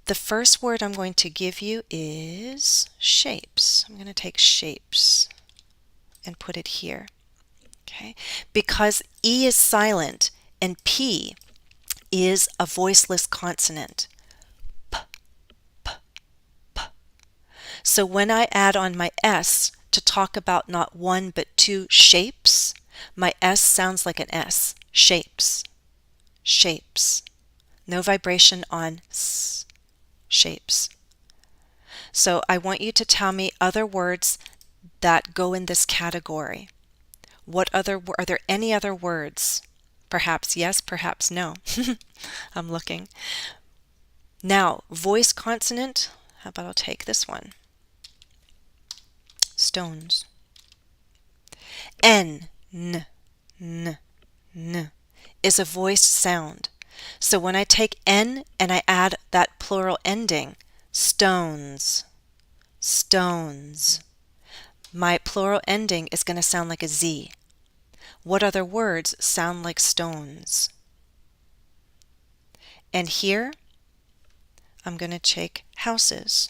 The first word I'm going to give you is shapes. I'm going to take shapes and put it here. Okay? Because E is silent and P is a voiceless consonant. P, p, p. So when I add on my S to talk about not one but two shapes, my S sounds like an S. Shapes. Shapes. No vibration on S. Shapes. So I want you to tell me other words that go in this category. What other, are there any other words? Perhaps yes, perhaps no. I'm looking. Now, voice consonant, how about I'll take this one. Stones. N, n, n, n is a voiced sound. So when I take N and I add that plural ending, stones, stones, my plural ending is going to sound like a Z. What other words sound like stones? And here, I'm going to take houses.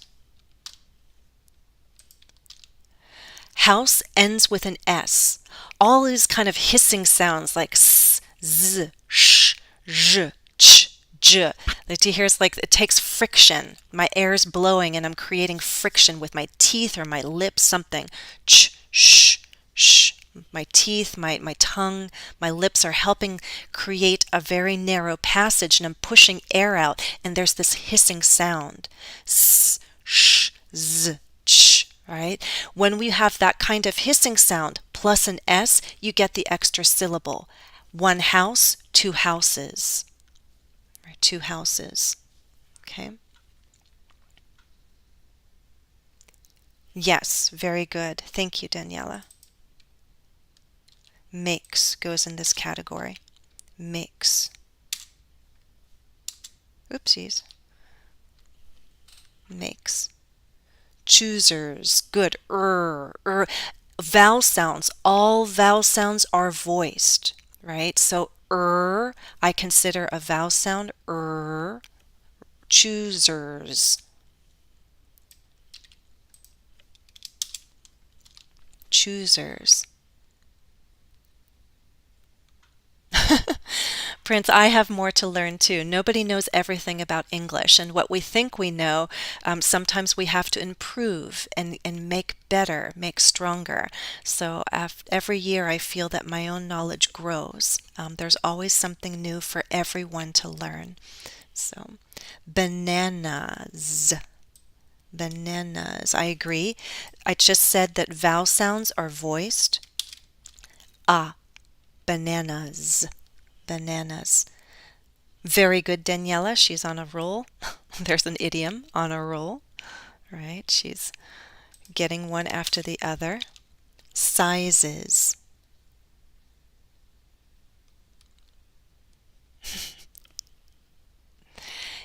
House ends with an S. All these kind of hissing sounds like S, Z, Sh, J, Ch, J. Like to hear, it's like it takes friction. My air is blowing and I'm creating friction with my teeth or my lips, something. Ch, sh, sh. My teeth, my tongue, my lips are helping create a very narrow passage and I'm pushing air out and there's this hissing sound. S, sh, z, ch. Right? When we have that kind of hissing sound plus an S, you get the extra syllable. One house, two houses. Or two houses. Okay? Yes, very good. Thank you, Daniela. Makes goes in this category. Makes. Oopsies. Makes. Choosers. Good. Vowel sounds. All vowel sounds are voiced, right? So I consider a vowel sound. Choosers. Choosers. Prince, I have more to learn too. Nobody knows everything about English, and what we think we know, sometimes we have to improve and make better, make stronger. So every year I feel that my own knowledge grows. There's always something new for everyone to learn. So, bananas. Bananas. I agree. I just said that vowel sounds are voiced. Bananas. Bananas. Very good, Daniela. She's on a roll. There's an idiom, on a roll, right? She's getting one after the other. Sizes.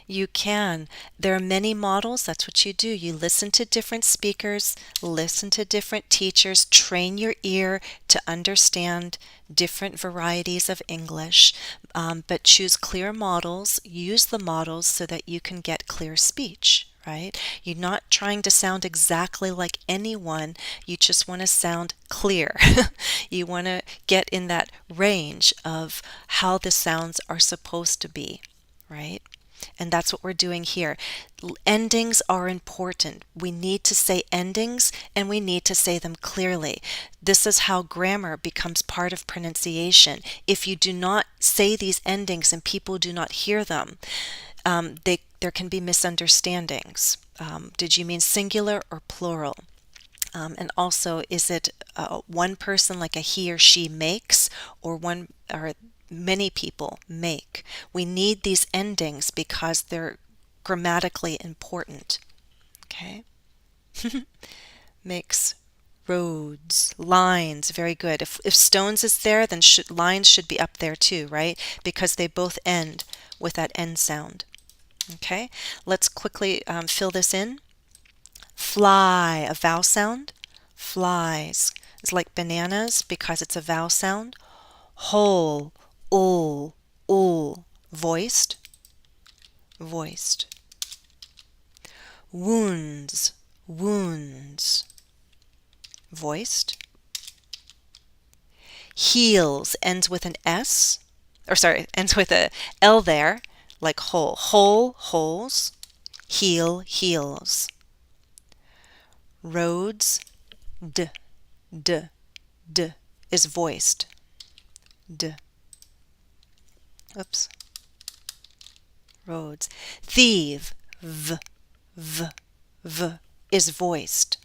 You can. There are many models. That's what you do. You listen to different speakers, listen to different teachers, train your ear to understand different varieties of English, but choose clear models. Use the models so that you can get clear speech. Right? You're not trying to sound exactly like anyone. You just want to sound clear. You want to get in that range of how the sounds are supposed to be, right? And that's what we're doing here. Endings are important. We need to say endings and we need to say them clearly. This is how grammar becomes part of pronunciation. If you do not say these endings and people do not hear them, there can be misunderstandings. Did you mean singular or plural? And also, is it one person, like a he or she makes, or one or many people make? We need these endings because they're grammatically important. Okay? Makes roads, lines, very good. If stones is there, then lines should be up there too, right? Because they both end with that end sound. Okay, let's quickly fill this in. Fly, a vowel sound. Flies. It's like bananas because it's a vowel sound. Whole, ul, voiced, voiced. Wounds, wounds, voiced. Heels ends with an S, or sorry, ends with a L there, like whole. Whole, holes. Heel, heels. Roads, d, d, d is voiced. D. Oops. Roads. Thieve, v, v, v is voiced.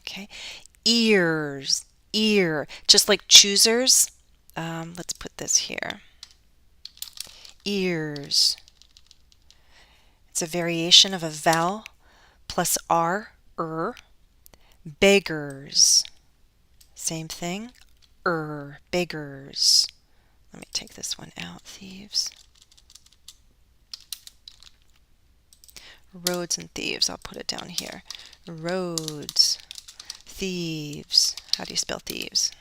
Okay. Ears, ear, just like choosers. Let's put this here. Ears. It's a variation of a vowel plus R, Beggars. Same thing. Beggars. Let me take this one out. Thieves. Roads and thieves. I'll put it down here. Roads. Thieves. How do you spell thieves?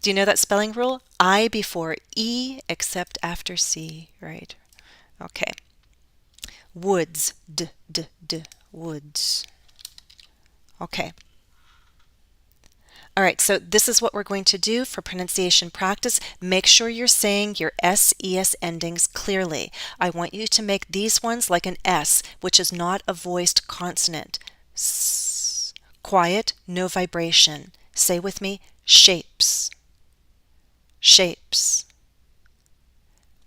Do you know that spelling rule? I before E except after C, right? Okay. Woods. D, d, d. Woods. Okay. All right, so this is what we're going to do for pronunciation practice. Make sure you're saying your S, ES endings clearly. I want you to make these ones like an S, which is not a voiced consonant. S. Quiet, no vibration. Say with me, shapes, shapes.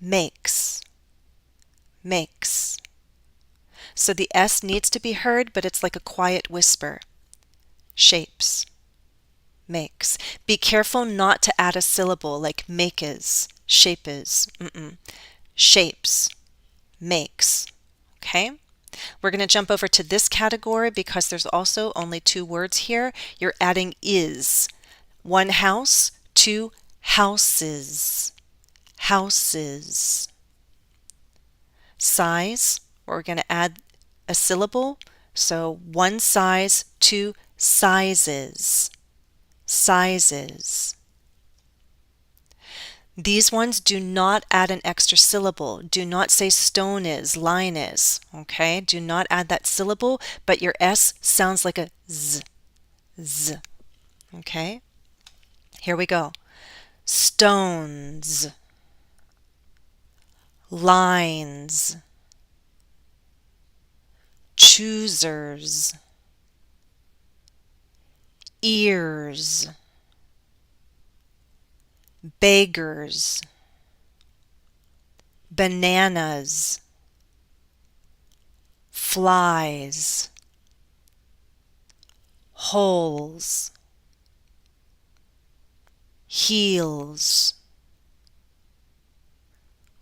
Makes, makes. So the S needs to be heard, but it's like a quiet whisper. Shapes. Makes. Be careful not to add a syllable like makes, shapes. Shapes, makes. Okay? We're going to jump over to this category because there's also only two words here. You're adding is. One house, two houses. Houses. Size, we're going to add a syllable. So one size, two sizes. Sizes. These ones do not add an extra syllable. Do not say stone is, line is. Okay? Do not add that syllable, but your S sounds like a Z. Z. Okay? Here we go. Stones. Lines. Choosers. Ears. Beggars. Bananas. Flies. Holes. heals,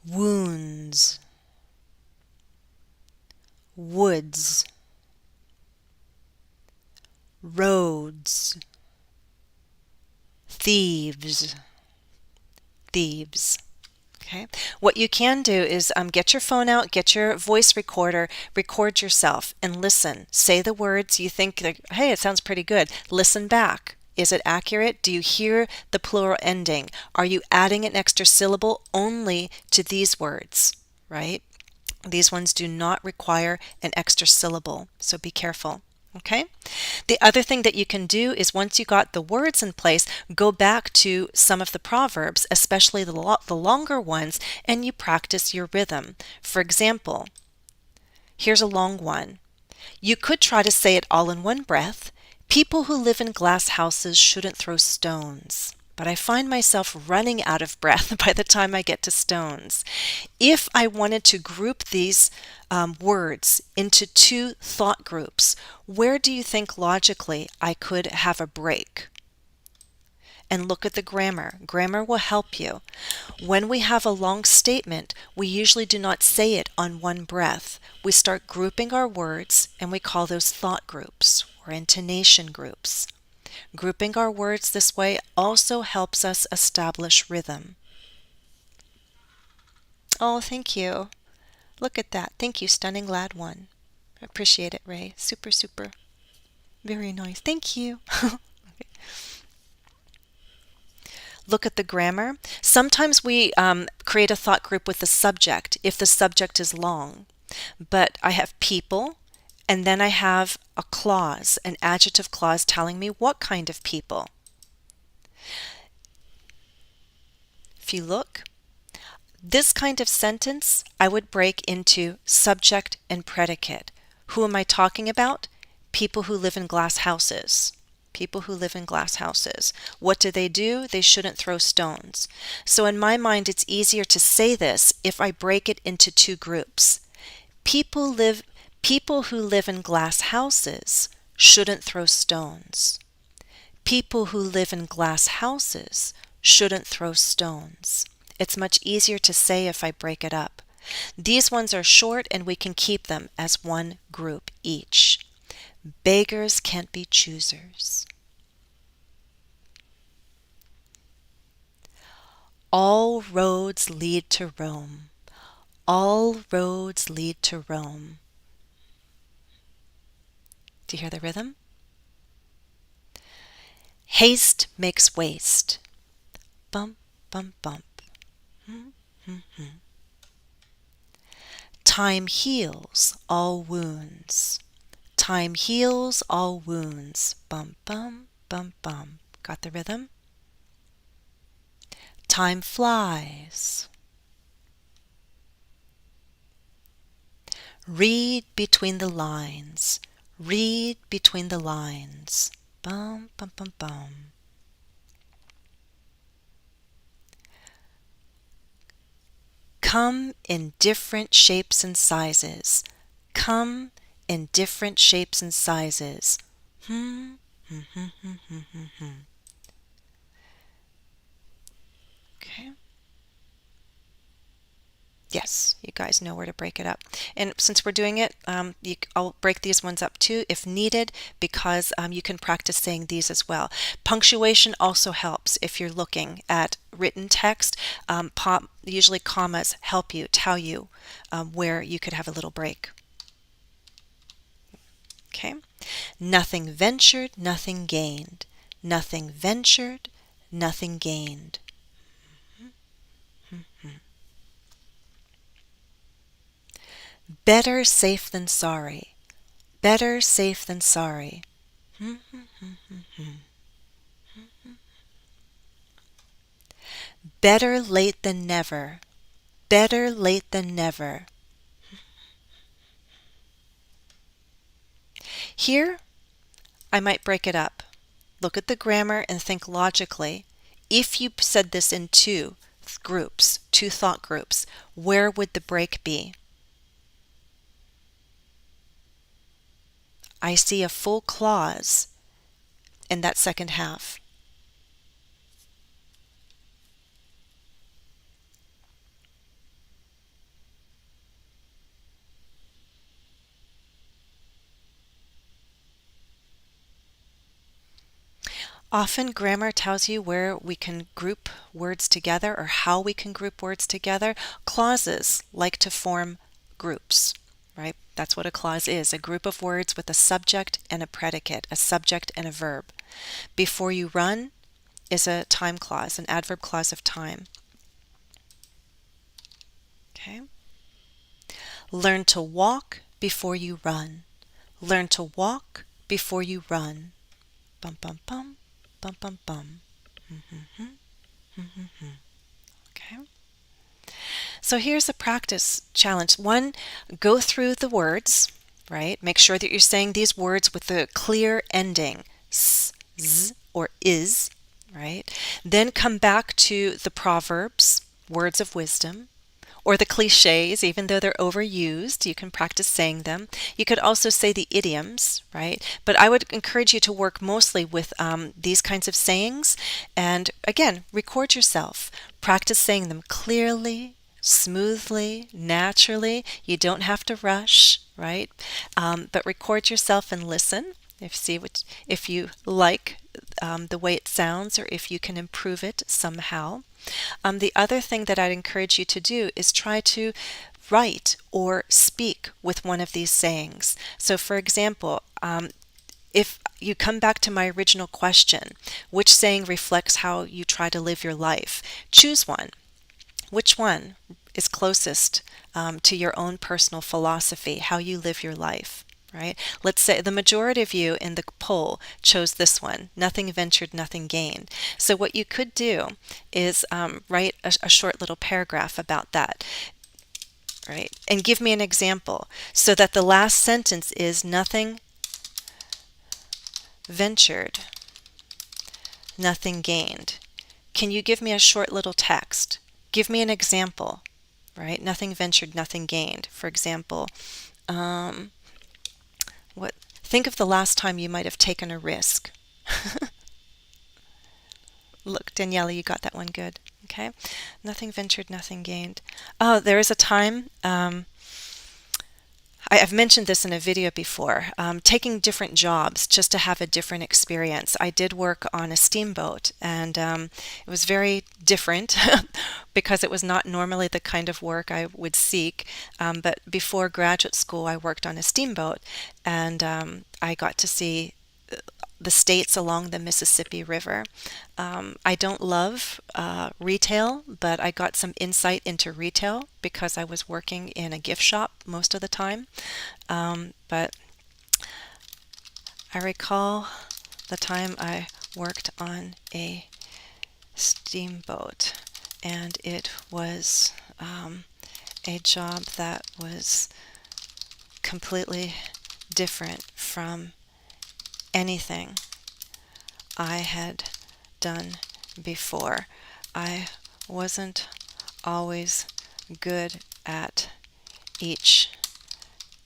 wounds, woods, roads, thieves, thieves. Okay. What you can do is get your phone out, get your voice recorder, record yourself and listen. Say the words you think, hey, it sounds pretty good. Listen back. Is it accurate? Do you hear the plural ending? Are you adding an extra syllable only to these words, right? These ones do not require an extra syllable, so be careful. Okay. The other thing that you can do is once you got the words in place, go back to some of the proverbs, especially the longer ones, and you practice your rhythm. For example, here's a long one. You could try to say it all in one breath. People who live in glass houses shouldn't throw stones. But I find myself running out of breath by the time I get to stones. If I wanted to group these words into two thought groups, where do you think logically I could have a break? And look at the grammar. Grammar will help you. When we have a long statement, we usually do not say it on one breath. We start grouping our words, and we call those thought groups or intonation groups. Grouping our words this way also helps us establish rhythm. Oh, thank you. Look at that. Thank you, Stunning Lad 1. Appreciate it, Ray. Super, super. Very nice. Thank you. Okay. Look at the grammar. Sometimes we create a thought group with the subject if the subject is long. But I have people, and then I have a clause, an adjective clause telling me what kind of people. If you look, this kind of sentence I would break into subject and predicate. Who am I talking about? People who live in glass houses. People who live in glass houses. What do? They shouldn't throw stones. So in my mind, it's easier to say this if I break it into two groups. People who live in glass houses shouldn't throw stones. People who live in glass houses shouldn't throw stones. It's much easier to say if I break it up. These ones are short and we can keep them as one group each. Beggars can't be choosers. All roads lead to Rome. All roads lead to Rome. Do you hear the rhythm? Haste makes waste. Bump, bump, bump. Time heals all wounds. Time heals all wounds. Bum, bum, bum, bum. Got the rhythm? Time flies. Read between the lines. Read between the lines. Bum, bum, bum, bum. Come in different shapes and sizes. Come in different shapes and sizes. Okay. Yes, you guys know where to break it up. And since we're doing it, I'll break these ones up too if needed because you can practice saying these as well. Punctuation also helps if you're looking at written text. Usually commas help you, tell you where you could have a little break. Okay. Nothing ventured, nothing gained. Nothing ventured, nothing gained. Better safe than sorry. Better safe than sorry. Better late than never. Better late than never. Here, I might break it up. Look at the grammar and think logically. If you said this in two groups, two thought groups, where would the break be? I see a full clause in that second half. Often grammar tells you where we can group words together or how we can group words together. Clauses like to form groups, right? That's what a clause is, a group of words with a subject and a predicate, a subject and a verb. Before you run is a time clause, an adverb clause of time. Okay. Learn to walk before you run. Learn to walk before you run. Bum bum bum, bum bum bum. Mm-hmm. Mm-hmm. Okay. So here's a practice challenge. One, go through the words, right? Make sure that you're saying these words with a clear ending, s, z, or is, right? Then come back to the proverbs, words of wisdom, or the cliches, even though they're overused, you can practice saying them. You could also say the idioms, right? But I would encourage you to work mostly with these kinds of sayings. And again, record yourself. Practice saying them clearly, smoothly, naturally. You don't have to rush, right? But record yourself and listen. If you like the way it sounds or if you can improve it somehow. The other thing that I'd encourage you to do is try to write or speak with one of these sayings. So for example, if you come back to my original question, which saying reflects how you try to live your life? Choose one. Which one is closest to your own personal philosophy, how you live your life? Right? Let's say the majority of you in the poll chose this one, nothing ventured, nothing gained. So what you could do is write a short little paragraph about that, right? And give me an example so that the last sentence is nothing ventured, nothing gained. Can you give me a short little text? Give me an example, right? Nothing ventured, nothing gained. For example, think of the last time you might have taken a risk. Look, Daniela, you got that one good. Okay. Nothing ventured, nothing gained. Oh, there is a time, I've mentioned this in a video before, taking different jobs just to have a different experience. I did work on a steamboat and it was very different because it was not normally the kind of work I would seek. But before graduate school, I worked on a steamboat and I got to see the states along the Mississippi River. I don't love retail, but I got some insight into retail because I was working in a gift shop most of the time. But I recall the time I worked on a steamboat, and it was a job that was completely different from anything I had done before. I wasn't always good at each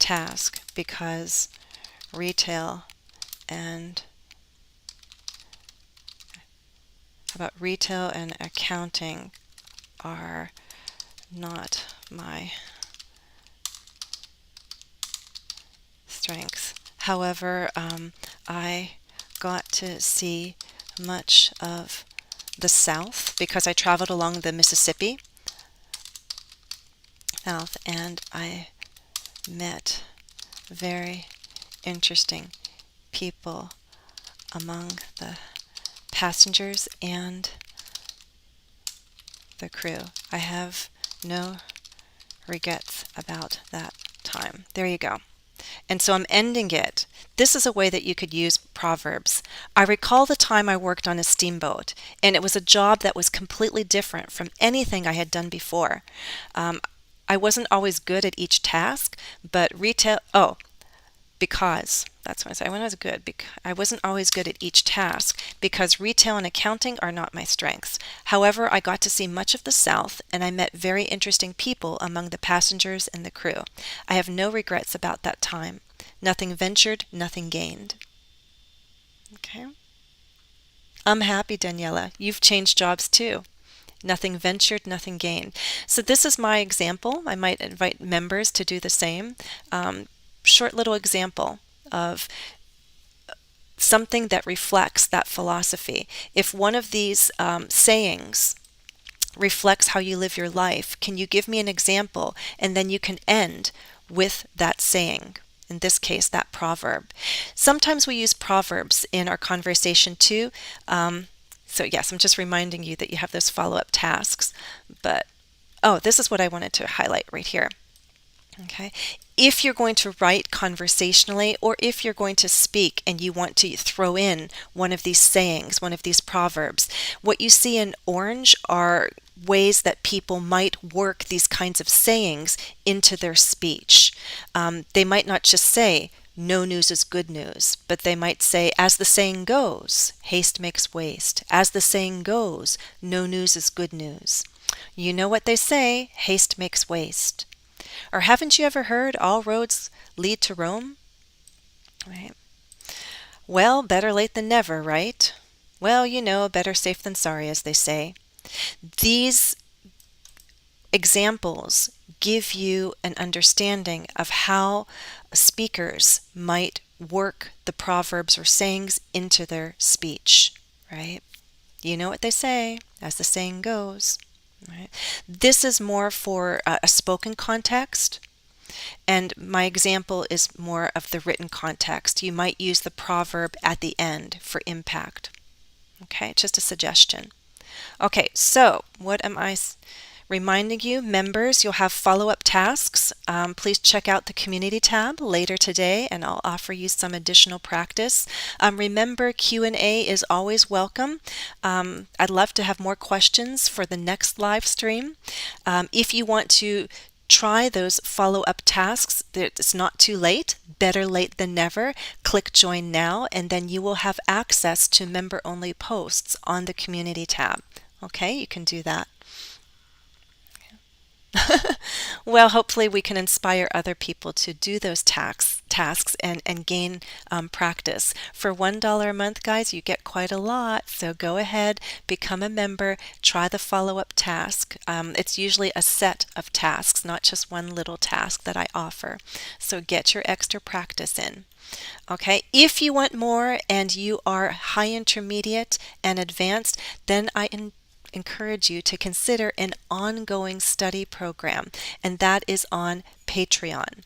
task because retail and accounting are not my strengths. However, I got to see much of the South because I traveled along the Mississippi South, and I met very interesting people among the passengers and the crew. I have no regrets about that time. There you go. And so I'm ending it. This is a way that you could use proverbs. I recall the time I worked on a steamboat, and it was a job that was completely different from anything I had done before. I wasn't always good at each task, but because that's what I say. When I was good, I wasn't always good at each task because retail and accounting are not my strengths. However, I got to see much of the South, and I met very interesting people among the passengers and the crew. I have no regrets about that time. Nothing ventured, nothing gained. Okay. I'm happy, Daniela. You've changed jobs too. Nothing ventured, nothing gained. So this is my example. I might invite members to do the same. Short little example of something that reflects that philosophy. If one of these sayings reflects how you live your life, can you give me an example? And then you can end with that saying. In this case, that proverb. Sometimes we use proverbs in our conversation too. So yes, I'm just reminding you that you have those follow-up tasks. But, oh, this is what I wanted to highlight right here. Okay. If you're going to write conversationally, or if you're going to speak and you want to throw in one of these sayings, one of these proverbs, what you see in orange are ways that people might work these kinds of sayings into their speech. They might not just say, no news is good news, but they might say, as the saying goes, haste makes waste. As the saying goes, no news is good news. You know what they say, haste makes waste. Or haven't you ever heard all roads lead to Rome? Right. Well, better late than never, right? Well, you know, better safe than sorry, as they say. These examples give you an understanding of how speakers might work the proverbs or sayings into their speech, right? You know what they say, as the saying goes. Right. This is more for a spoken context, and my example is more of the written context. You might use the proverb at the end for impact. Okay, just a suggestion. Okay, so what am I reminding you? Members, you'll have follow-up tasks. Please check out the community tab later today and I'll offer you some additional practice. Remember, Q&A is always welcome. I'd love to have more questions for the next live stream. If you want to try those follow-up tasks, it's not too late. Better late than never. Click join now and then you will have access to member-only posts on the community tab. Okay, you can do that. Well, hopefully we can inspire other people to do those tasks and gain practice. For $1 a month, guys, you get quite a lot. So go ahead, become a member, try the follow-up task. It's usually a set of tasks, not just one little task that I offer. So get your extra practice in. Okay, if you want more and you are high intermediate and advanced, then I encourage you to consider an ongoing study program, and that is on Patreon.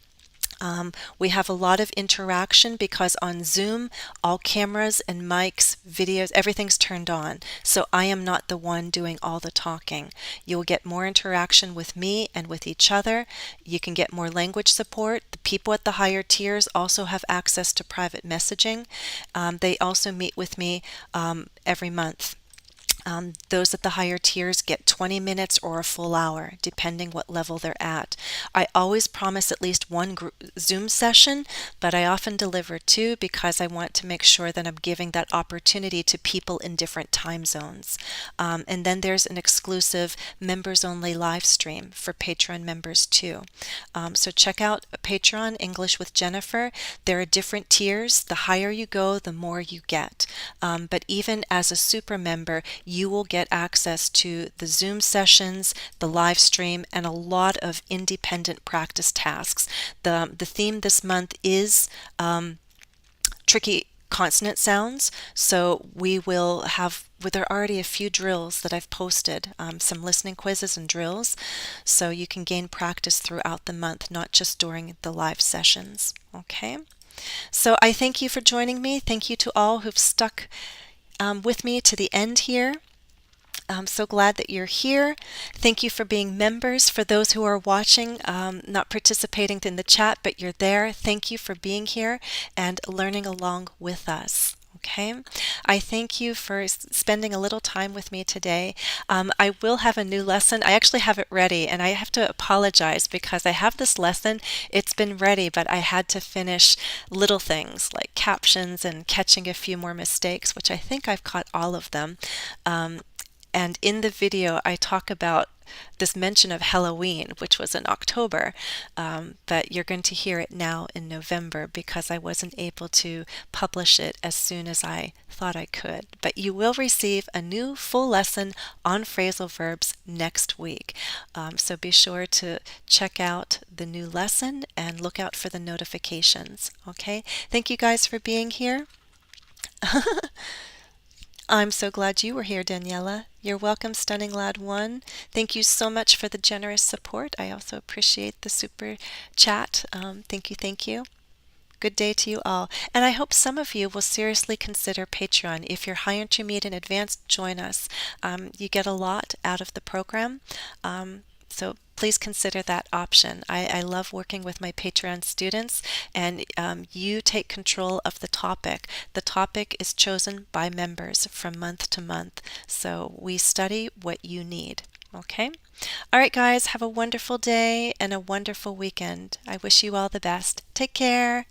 We have a lot of interaction because on Zoom, all cameras and mics, videos, everything's turned on. So I am not the one doing all the talking. You'll get more interaction with me and with each other. You can get more language support. The people at the higher tiers also have access to private messaging. They also meet with me every month. Those at the higher tiers get 20 minutes or a full hour, depending what level they're at. I always promise at least one Zoom session, but I often deliver two because I want to make sure that I'm giving that opportunity to people in different time zones. And then there's an exclusive members-only live stream for Patreon members too. So check out Patreon English with Jennifer. There are different tiers. The higher you go, the more you get. But even as a super member, you will get access to the Zoom sessions, the live stream, and a lot of independent practice tasks. The theme this month is tricky consonant sounds, so we will have, there are already a few drills that I've posted, some listening quizzes and drills, so you can gain practice throughout the month, not just during the live sessions. Okay, so I thank you for joining me. Thank you to all who've stuck with me to the end here. I'm so glad that you're here. Thank you for being members. For those who are watching, not participating in the chat, but you're there, thank you for being here and learning along with us. Okay, I thank you for spending a little time with me today. I will have a new lesson. I actually have it ready, and I have to apologize because I have this lesson. It's been ready, but I had to finish little things like captions and catching a few more mistakes, which I think I've caught all of them. And in the video, I talk about this mention of Halloween, which was in October, but you're going to hear it now in November because I wasn't able to publish it as soon as I thought I could. But you will receive a new full lesson on phrasal verbs next week. So be sure to check out the new lesson and look out for the notifications. Okay? Thank you guys for being here. I'm so glad you were here, Daniela. You're welcome, Stunning Lad 1. Thank you so much for the generous support. I also appreciate the super chat. Thank you, thank you. Good day to you all. And I hope some of you will seriously consider Patreon. If you're high intermediate and advanced, join us. You get a lot out of the program. So please consider that option. I love working with my Patreon students, and you take control of the topic. The topic is chosen by members from month to month. So we study what you need. Okay? All right, guys, have a wonderful day and a wonderful weekend. I wish you all the best. Take care.